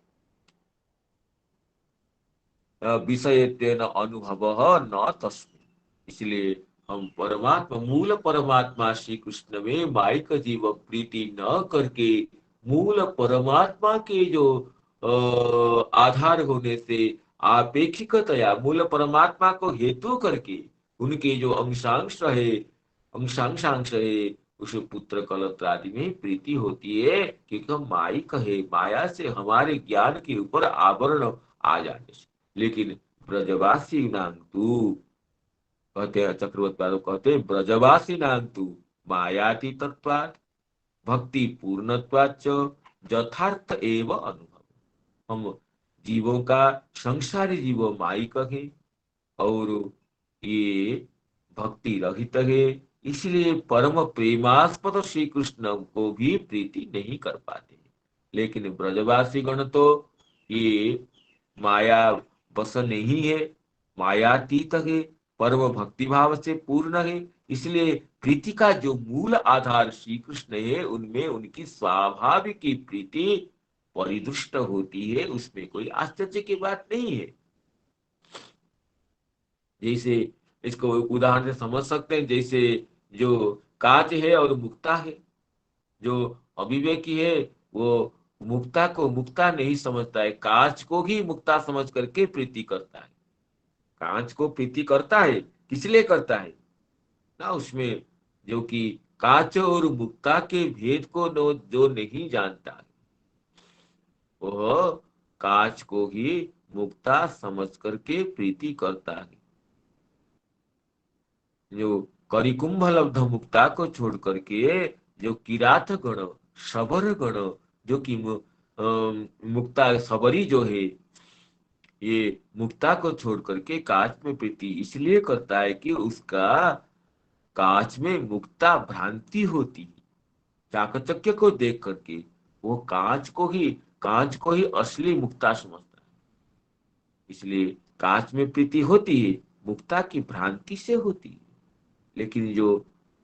विषयत्वेन अनुभव न तस्मिन्। इसलिए हम परमात्मा, मूल परमात्मा श्री कृष्ण में माइक जीव प्रीति न करके मूल परमात्मा के जो आधार होने से आपेक्षिकतया मूल परमात्मा को हेतु करके उनके जो अंशांश है उस पुत्र कलत्र आदि में प्रीति होती है, क्योंकि हम माइक है, माया से हमारे ज्ञान के ऊपर आवरण आ जाने से। लेकिन ब्रजवासी नांतु कहते हैं, चक्रवर्ती पाद कहते हैं, ब्रजवासी नांतु मायाति तत्वात् भक्ति पूर्णत्वाच्च यथार्थ एव अनुभव। हम जीवों का, संसारी जीवो माइक है और ये भक्ति रहित है, इसलिए परम प्रेमास्पद श्री कृष्ण को भी प्रीति नहीं कर पाते। लेकिन ब्रजवासी गण तो ये माया बस नहीं है, मायातीत है, परम भक्ति भाव से पूर्ण है, इसलिए प्रीति का जो मूल आधार श्री कृष्ण है, उनमें उनकी स्वाभाविक की प्रीति परिदृष्ट होती है, उसमें कोई आश्चर्य की बात नहीं है। जैसे इसको उदाहरण से समझ सकते हैं, जैसे जो कांच है और मुक्ता है, जो अविवेकी है वो मुक्ता को मुक्ता नहीं समझता है, कांच को ही मुक्ता समझ करके प्रीति करता है। कांच को प्रीति करता है, किस लिए करता है ना, उसमें जो कि कांच और मुक्ता के भेद को जो नहीं जानता है, वह कांच को ही मुक्ता समझ करके प्रीति करता है। जो करिकुंभ लब्ध मुक्ता को छोड़ करके जो किरात गण, शबर गण, जो कि मुक्ता सबरी जो है, ये मुक्ता को छोड़ करके कांच में प्रीति इसलिए करता है कि उसका कांच में मुक्ता भ्रांति होती है। चाकचक्य को देख करके वो कांच को ही असली मुक्ता समझता है, इसलिए कांच में प्रीति होती है, मुक्ता की भ्रांति से होती है। लेकिन जो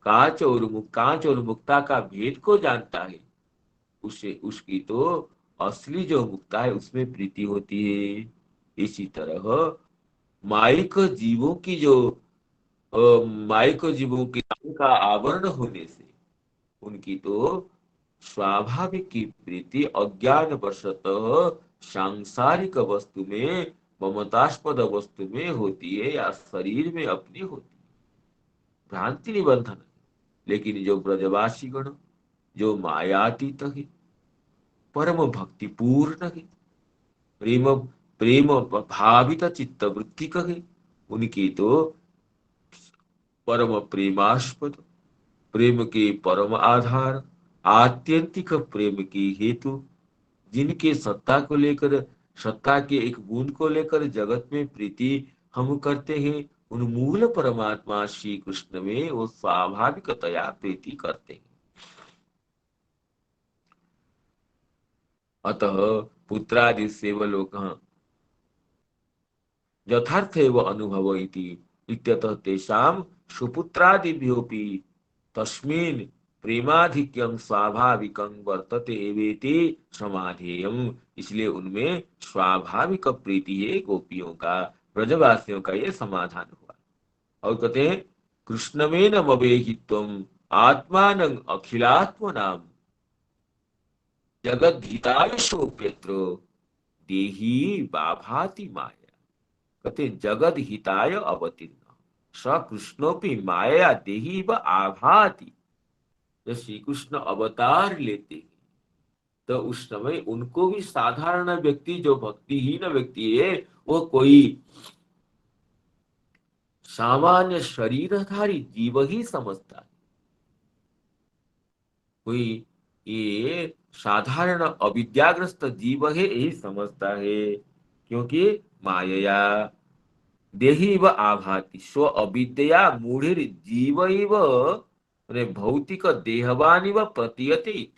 कांच और मुक्ता का भेद को जानता है, उसे उसकी तो असली जो मुक्ता है उसमें प्रीति होती है। इसी तरह माइक जीवों की जो माइक जीवों के का आवरण होने से उनकी तो स्वाभाविक की प्रीति अज्ञान वशतः सांसारिक वस्तु में, ममतास्पद वस्तु में होती है या शरीर में अपनी होती है, भ्रांति निबंधन। लेकिन जो ब्रजवासी गण जो मायातीत है, परम भक्ति पूर्ण है, प्रेम प्रेम भावित चित्त वृत्ति है, उनकी तो परम प्रेमास्पद, प्रेम के परम आधार, आत्यंतिक प्रेम की हेतु, जिनके सत्ता के एक बूंद को लेकर जगत में प्रीति हम करते हैं, उन मूल परमात्मा श्री कृष्ण में वो स्वाभाविकतया प्रीति करते हैं। अतः पुत्रादि सेवलोकः यथार्थेव अनुभव इति इत्यतः तेषां सुपुत्रादिभ्योऽपि तस्मिन् प्रेमाधिक्यं स्वाभाविकं वर्तते एवेति समाधेयम्। इसलिए उनमें स्वाभाविक प्रीति है गोपियों का, ब्रजवासियों का, ये समाधान हुआ। और कहते हैं कृष्णमेन मवेहित्वम् आत्मानं अखिलात्मनाम् जगद्धिताय सोऽप्यत्र देही बाभाति माया। कहते जगद हिताय अवतीर्ण स कृष्णोपि माया देही व आभाति। जब श्री कृष्ण अवतार लेते हैं तो उस समय उनको भी साधारण व्यक्ति, जो भक्तिहीन व्यक्ति है, वो कोई सामान्य शरीरधारी जीव ही समझता है, कोई ये साधारण अविद्याग्रस्त जीव है यही समझता है। क्योंकि मायया देही व आभाति स्व अविद्या मूढ़िर जीव भौतिक देहवान व प्रतीयते।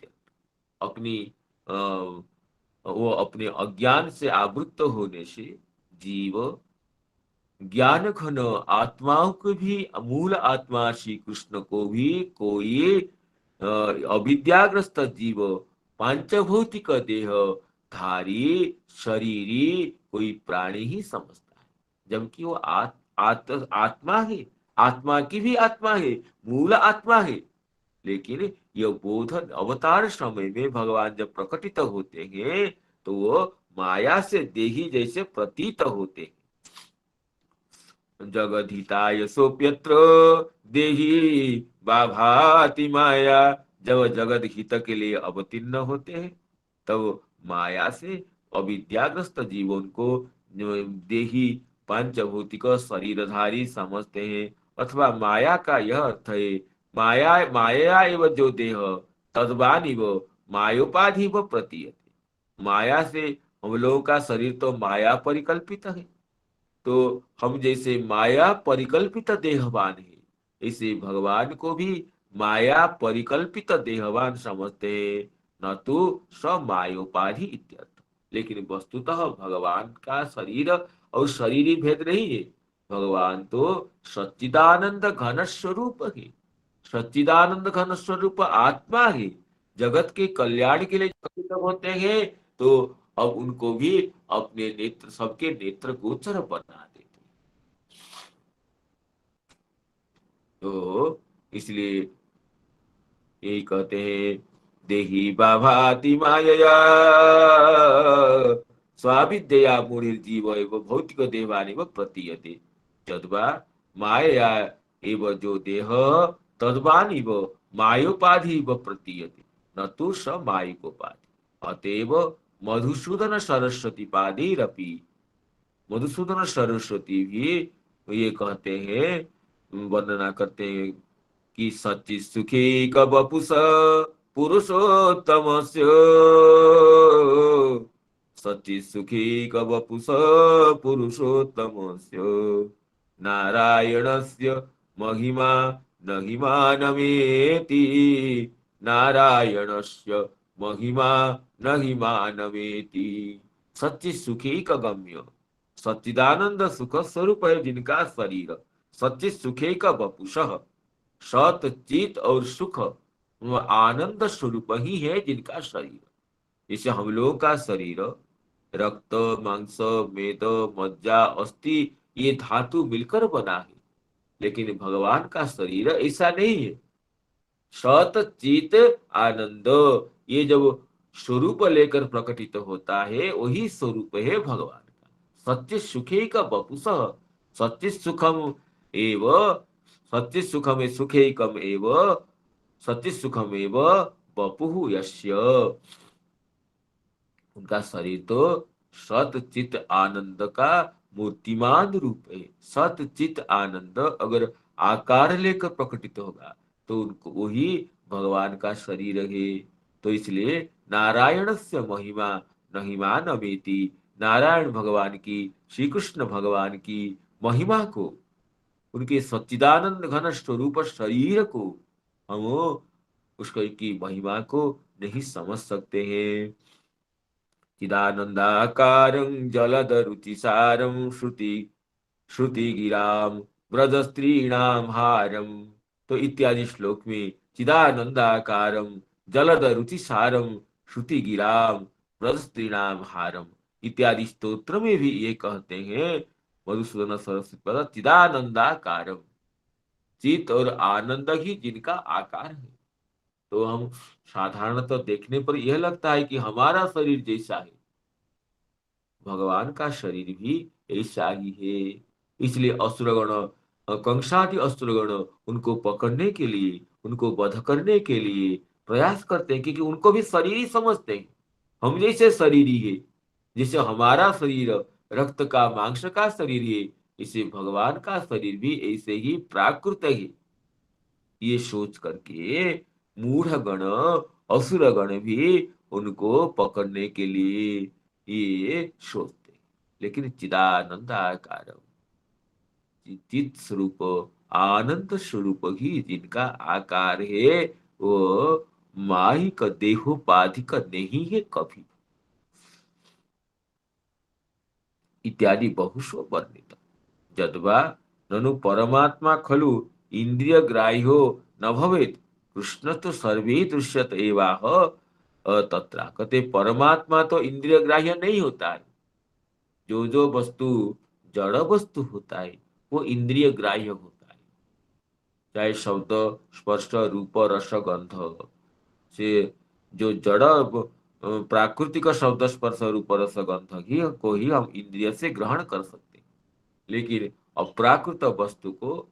अपनी वो अपने अज्ञान से आवृत्त होने से जीव ज्ञान घन आत्माओं को भी, मूल आत्मा श्री कृष्ण को भी कोई अविद्याग्रस्त जीव, पांचभौतिक देह धारी शरीरी कोई प्राणी ही समझता है, जबकि वो आत्मा है, आत्मा की भी आत्मा है, मूल आत्मा है। लेकिन यह बोधन अवतार समय में भगवान जब प्रकटित होते हैं तो वो माया से देही जैसे प्रतीत होते हैं। जगद्धिताय सोप्यत्र देहि बाभाति माया। जब जगत हित के लिए अवतीर्ण होते हैं तब माया से अविद्याग्रस्त जीवन को देही पांचभौतिक शरीरधारी समझते हैं, अथवा माया का यह अर्थ है माया माया एव जो देह तद्वान इव मायोपाधि व प्रतीयते। माया से हम लोगों का शरीर तो माया परिकल्पित है, तो हम जैसे माया परिकल्पित देहवान है ऐसे भगवान को भी माया परिकल्पित देहवान समझते हैं, न तो स मायोपाधि इत्यर्थ। लेकिन वस्तुतः भगवान का शरीर और शरीरी भेद नहीं है। भगवान तो सच्चिदानंद घन स्वरूप है, सच्चिदानंद घन स्वरूप आत्मा है। जगत के कल्याण के लिए जब होते हैं तो अब उनको भी अपने नेत्र सबके नेत्र गोचर बना देते। तो इसलिए यही कहते हैं देहि बाभाति मायया स्वाविद्या मूढ़िर्जीव एव भौतिक देवानिव प्रतीयते। तद्वा मायया एव जो देह तद्वानिव मायोपाधि इव प्रतीयते न तो स मायिकोपाधि। अतएव मधुसूदन सरस्वती पादिरपि, मधुसूदन सरस्वती भी ये कहते हैं वर्णना करते हैं कि सच्चि सुखी कबपुस पुरुषोत्तमस्य, सच्चि सुखी कबपुस पुरुषोत्तमस्य नारायणस्य महिमा नहिमानमेति, नारायणस्य महिमा नहिमानमेति। सच्चि सुखी का गम्य सच्चिदानंद सुख स्वरूप है जिनका शरीर, सच्चित सुखे का वपुष सत चित और सुख आनंद स्वरूप ही है जिनका शरीर। जैसे हम लोगों का शरीर रक्त मांस मेद मज्जा अस्थि ये धातु मिलकर बना है, लेकिन भगवान का शरीर ऐसा नहीं है। सत चित आनंद ये जब स्वरूप लेकर प्रकटित होता है वही स्वरूप है भगवान का। सच्चित सुखे का वपुष सच्चित सुखम एव सच्चित सुखम सुखेकम एव सच्चित सुखम एव वपुः यस्य। उनका शरीर तो सत चित आनंद का मूर्तिमान रूप है। सत चित आनंद अगर आकार लेकर प्रकटित होगा तो उनको वही भगवान का शरीर है। तो इसलिए नारायण से महिमा नहिमान अमेति, नारायण भगवान की श्री कृष्ण भगवान की महिमा को, उनके सच्चिदानंद घन स्वरूप शरीर को हम उसको की महिमा को नहीं समझ सकते हैं। चिदानंदाकारं जलद रुचिसारं श्रुति श्रुति गिराम ब्रज स्त्रीणाम हारम। तो इत्यादि श्लोक में चिदानंदाकारम जलद रुचिसारम श्रुति गिराम ब्रज स्त्रीणाम हारम इत्यादि स्तोत्र में भी ये कहते हैं मधुसूदन सरस्वती पद चिदानंदाकारम, चित और आनंद ही जिनका आकार है। तो हम साधारणतः देखने पर यह लगता है कि हमारा शरीर जैसा है, भगवान का शरीर भी ऐसा ही है। इसलिए असुरगण कंसादि असुरगण उनको पकड़ने के लिए उनको वध करने के लिए प्रयास करते हैं, क्योंकि उनको भी शरीर ही समझते हैं। हम जैसे शरीर ही है, जैसे हमारा शरीर रक्त का मांस का शरीर है, इसे भगवान का शरीर भी ऐसे ही प्राकृत है। ये सोच करके मूढ़ गण असुर गण भी उनको पकड़ने के लिए ये सोचते। लेकिन चिदानंद आकार चित स्वरूप आनंद स्वरूप ही जिनका आकार है वो माहिक देहोपाधिक नहीं है कभी। इत्यादि बहुशो वर्णित। जद्वा ननु परमात्मा खलु इंद्रिय ग्राह्यो न भवेत् कृष्ण तो सर्वे दृश्यत एवाह तत्र। कहते परमात्मा तो इंद्रिय ग्राह्य नहीं होता है। जो वस्तु जड़ वस्तु होता है वो इंद्रिय ग्राह्य होता है। चाहे शब्द स्पर्श रूप रस गंध से जो जड़ प्राकृतिक शब्द स्पर्श रूप रस गंध ही को ही हम इंद्रिय से ग्रहण कर सकते हैं। लेकिन अप्राकृत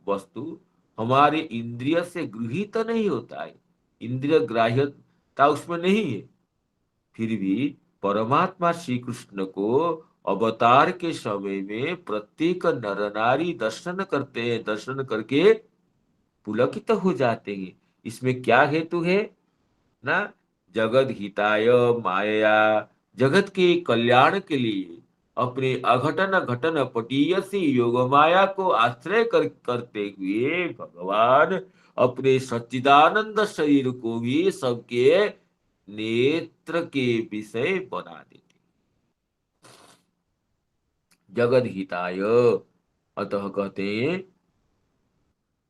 वस्तु हमारे इंद्रिय से गृहीत नहीं होता है, इंद्रिय ग्राह्यता उसमें नहीं है। फिर भी परमात्मा श्री कृष्ण को अवतार के समय में प्रत्येक नर नारी दर्शन करते हैं, दर्शन करके पुलकित हो जाते हैं। इसमें क्या हेतु है ना? जगत हिताय माया, जगत के कल्याण के लिए अपने अघटन घटन पटीयसी योग माया को आश्रय करते हुए भगवान अपने सच्चिदानंद शरीर को भी सबके नेत्र के विषय बना देते। जगत हिताय, अतः कहते हैं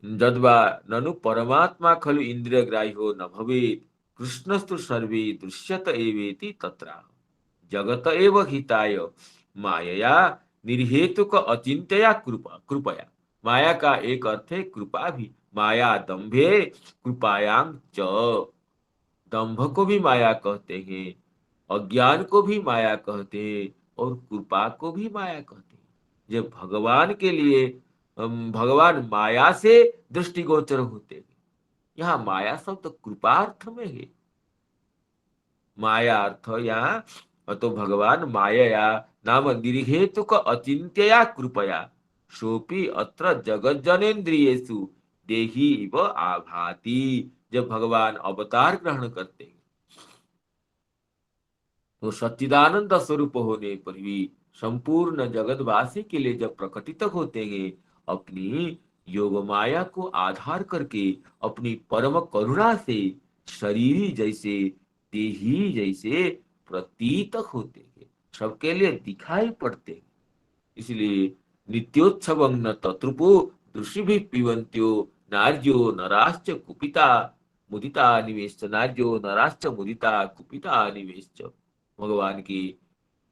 जद्वा ननु परमात्मा खलु इंद्रिय ग्राह्यो न भवेत् कृष्णस्तु सर्वे दृश्यत एवेति तत्र जगत एव हिताय मायया निर्हेतुक अचिंत्या कृपया। माया का एक अर्थ है कृपा भी। माया दंभे कृपायां च, दंभ को भी माया कहते हैं, अज्ञान को भी माया कहते हैं और कृपा को भी माया कहते हैं। जब भगवान के लिए भगवान माया से दृष्टिगोचर होते हैं। यहाँ माया शब्द कृपा अर्थ में है। माया अर्थ यहाँ तो भगवान मायया नाम निर्हेतुक अचिंत्यया कृपया सोपि अत्र जगत जनेन्द्रियेषु देही इव आभाति। जब भगवान अवतार ग्रहण करते हैं तो सच्चिदानंद स्वरूप होने पर भी संपूर्ण जगतवासी के लिए जब प्रकटित होते हैं, अपनी योग माया को आधार करके अपनी परम करुणा से शरीरी जैसे देही जैसे प्रतीत होते हैं, सबके लिए दिखाई पड़ते हैं। इसलिए नित्योत्सव न तत्रुपो दृषि भी पिबंत्यो नार्यो नराश्च कुपिता मुदिता निवेश, नार्यो नराश्च मुदिता कुपिता निवेश। भगवान के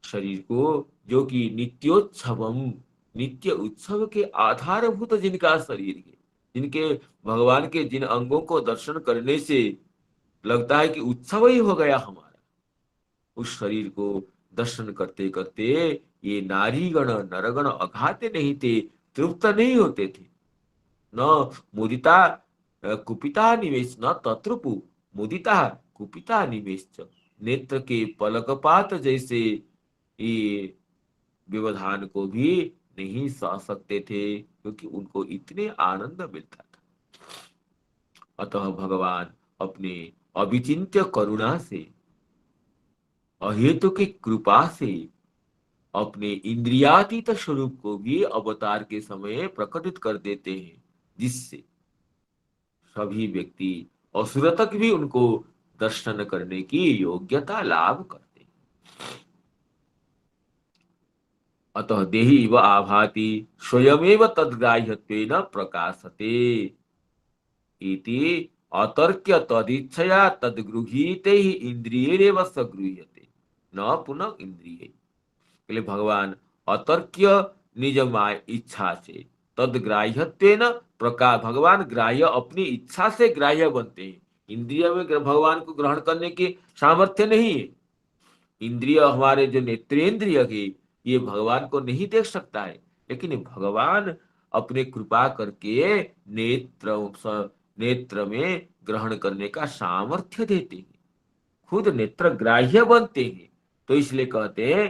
शरीर को जो कि नित्योत्सवम, नित्य उत्सव के आधारभूत जिनका शरीर है, जिनके भगवान के जिन अंगों को दर्शन करने से लगता है कि उत्सव ही हो गया हमारा, उस शरीर को दर्शन करते करते ये नारीगण नरगण अघाते नहीं थे, तृप्त नहीं होते थे। न मुदिता कुपिता निवेश न तत्रुपु मुदिता कुपिता निवेश। नेत्र के पलकपात जैसे ये व्यवधान को भी नहीं सह सकते थे, क्योंकि उनको इतने आनंद मिलता था। अतः भगवान अपने अविचिंत्य करुणा से, अहेतु की कृपा से अपने इंद्रियातीत स्वरूप को भी अवतार के समय प्रकटित कर देते हैं, जिससे सभी व्यक्ति असुर तक भी उनको दर्शन करने की योग्यता लाभ करते हैं। अतः देही इव आभाति स्वयमेव तद्ग्राह्यत्वेन प्रकाशते इति अतर्क्य तदिच्छया तद्गृहीते ही इंद्रियेरेव स गृह्यते न पुनः इंद्रिय। भगवान अतर्क्य निज माय इच्छा से तद्ग्राह्यत्वेन प्रकाश, भगवान ग्राह्य अपनी इच्छा से ग्राह्य बनते हैं। इंद्रिय में भगवान को ग्रहण करने की सामर्थ्य नहीं है। इंद्रिय हमारे जो नेत्रेंद्रिय है ये भगवान को नहीं देख सकता है, लेकिन भगवान अपने कृपा करके नेत्र में ग्रहण करने का सामर्थ्य देते हैं, खुद नेत्र ग्राह्य बनते हैं। तो इसलिए कहते हैं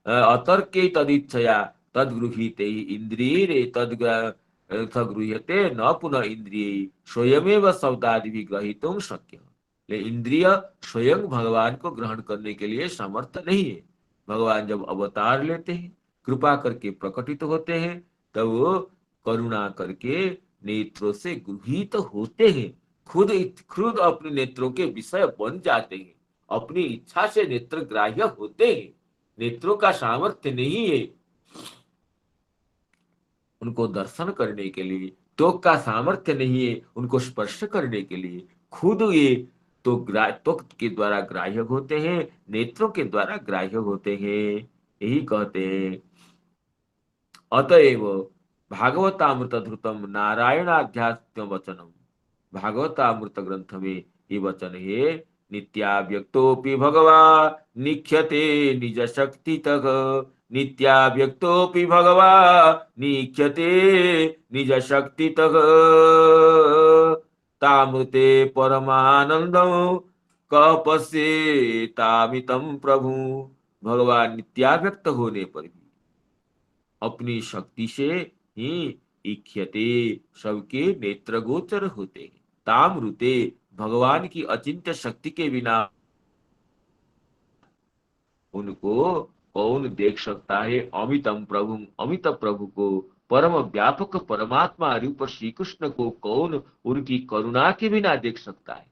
अतर्के तदिच्छया तद्गृहीते इंद्रिय तद्गृह्यते न पुनः इंद्रिय स्वयमेव शब्दादि भी ग्रहीतुं शक्य। इंद्रिय स्वयं भगवान को ग्रहण करने के लिए समर्थ नहीं है। भगवान जब अवतार लेते हैं, कृपा करके प्रकटित होते हैं, तब वो करुणा करके नेत्रों से गृहीत होते हैं, खुद अपने नेत्रों के विषय बन जाते हैं, अपनी इच्छा से नेत्र ग्राह्य होते हैं। नेत्रों का सामर्थ्य नहीं है उनको दर्शन करने के लिए, त्वक का सामर्थ्य नहीं है उनको स्पर्श करने के लिए, खुद ये तो त्वक के द्वारा ग्राह्य होते हैं, नेत्रों के द्वारा ग्राह्य होते हैं। यही कहते हैं अतएव भागवतामृत धृतम नारायणाध्यात्म वचनम। भागवतामृत ग्रंथ में ये वचन है नित्याव्यक्तोपि भगवा निख्यते निज शक्ति तक नित्याव्यक्तोऽपि भगवानीक्ष्यते निज शक्तितः तामृते परमानंदं कः पश्येतामितं प्रभु। भगवान नित्याव्यक्त होने पर भी अपनी शक्ति से ही इक्ष्यते, सबके नेत्र गोचर होते हैं। तामृते, भगवान की अचिंत्य शक्ति के बिना उनको कौन देख सकता है। अमितम प्रभु, अमित प्रभु को, परम व्यापक परमात्मा रूप श्री कृष्ण को कौन उनकी करुणा के बिना देख सकता है।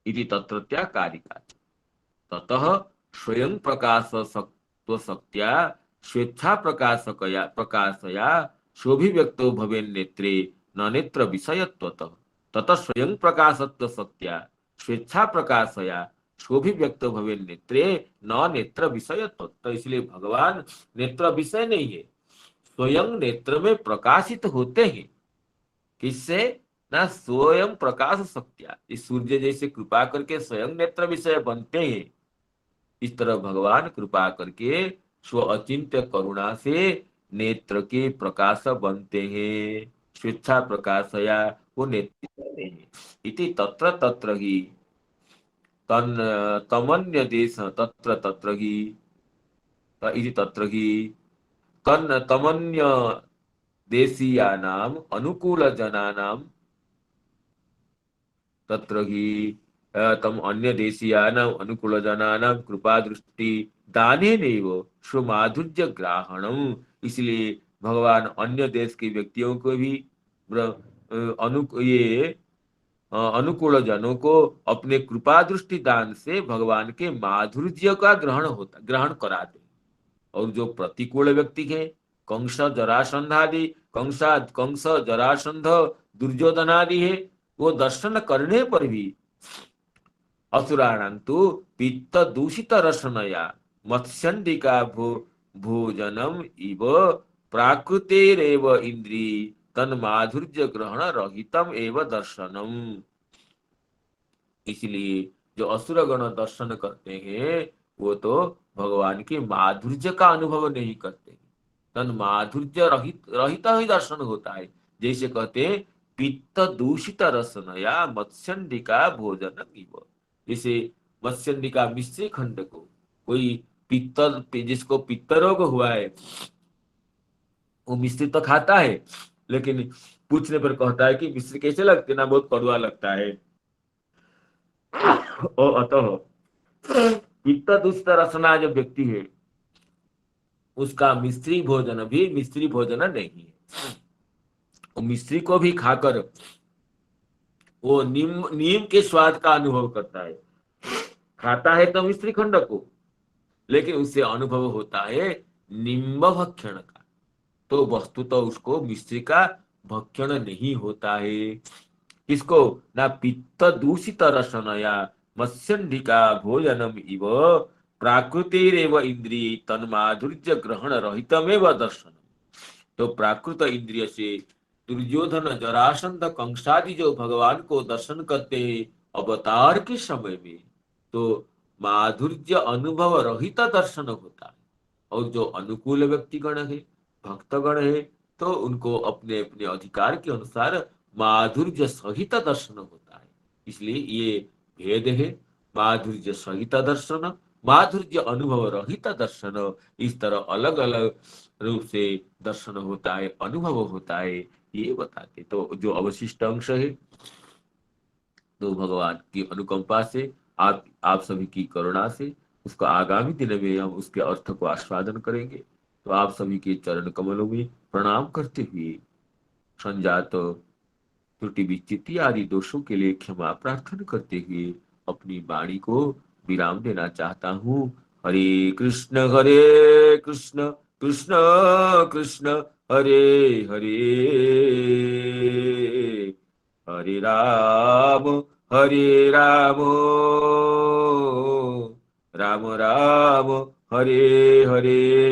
इति तत्रत्या कारिका ततः स्वयं प्रकाश सत्व शक्त्या स्वेच्छा प्रकाशकया प्रकाशया शोभिव्यक्तो भवेन् नेत्रे न नेत्र विषयत्वतः। ततः स्वयं प्रकाशत्व शक्त्या स्वेच्छा प्रकाशया शोभिव्यक्तो भवेन् नेत्रे न नेत्र विषयत्व। तो इसलिए भगवान नेत्र विषय नहीं है, स्वयं नेत्र में प्रकाशित होते हैं। किससे? ना स्वयं प्रकाश शक्त्या, इस सूर्य जैसे कृपा करके स्वयं नेत्र विषय बनते हैं। इस तरह भगवान कृपा करके स्व अचिंत्य करुणा से नेत्र के प्रकाश बनते हैं। स्वेच्छा प्रकाशया, वो नेत्र नहीं है। इति तत्र तत्र ही तन तमन्य देश तत्र तत्र ही इति तत्र ही तन तमन्य देशीयानाम अनुकूल जनानाम तत्र ही तम अन्य देशीयानाम अनुकूल जनानां कृपा दृष्टि दाने नैव स्वमाधुर्य ग्रहणम। इसलिए भगवान अन्य देश के व्यक्तियों को भी अनुकूल जनों को अपने कृपा दृष्टि दान से भगवान के माधुर्य का ग्रहण कराते। और जो प्रतिकूल व्यक्ति है, कंस जरासंध आदि, कंस जरासंध दुर्योधन आदि है, वो दर्शन करने पर भी असुराणां तु पित्त दूषित रसनया मत्स्यंडिका भोजनम इव प्राकृतेरेव इंद्री तन्माधुर्य ग्रहण रहितम एव दर्शनम। इसलिए जो असुरगण दर्शन करते हैं वो तो भगवान के माधुर्य का अनुभव नहीं करते, तन माधुर्य रहित ही दर्शन होता है। जैसे कहते हैं पित्त दूषित रसनया मत्स्यंडिका भोजन इव। जैसे मत्स्यंडिका मिश्री खंड को कोई जिसको पित्त रोग हुआ है वो मिश्री तो खाता है, लेकिन पूछने पर कहता है कि मिश्री कैसे लगते ना, बहुत कड़वा लगता है। और अतः पित्त दूषित रसना जो व्यक्ति है उसका मिश्री भोजन भी मिश्री भोजन नहीं है। वो मिश्री को भी खाकर वो नीम के स्वाद का अनुभव करता है। खाता है तो मिश्री खंड को, लेकिन उससे अनुभव होता है निम्ब भक्षण का। तो वस्तु तो उसको मिश्री का भक्षण नहीं होता है। किसको? ना पित्त दूषित रसनया मत्स्यंडिका भोजनम इव प्राकृतिरेव इंद्रिय तन्माधुर्य ग्रहण रहितमेव दर्शनम। तो प्राकृत इंद्रिय से दुर्योधन जरासंध कंसादि जो भगवान को दर्शन करते हैं अवतार के समय में, तो माधुर्य अनुभव रहित दर्शन होता है। और जो अनुकूल व्यक्तिगण है, भक्तगण है, तो उनको अपने अपने अधिकार के अनुसार माधुर्य सहित दर्शन होता है। इसलिए ये भेद है, माधुर्य सहित दर्शन, माधुर्य अनुभव रहित दर्शन। इस तरह अलग अलग रूप से दर्शन होता है, अनुभव होता है, ये बताते। तो जो अवशिष्ट अंश है तो भगवान की अनुकंपा से, आप सभी की करुणा से उसका आगामी दिन में हम उसके अर्थ को आस्वादन करेंगे। तो आप सभी के चरण कमलों में प्रणाम करते हुए संजात त्रुटि विच्युति आदि दोषों के लिए क्षमा प्रार्थना करते हुए अपनी वाणी को विराम देना चाहता हूँ। हरे कृष्ण कृष्ण कृष्ण हरे हरे, हरे राम राम राम हरे हरे।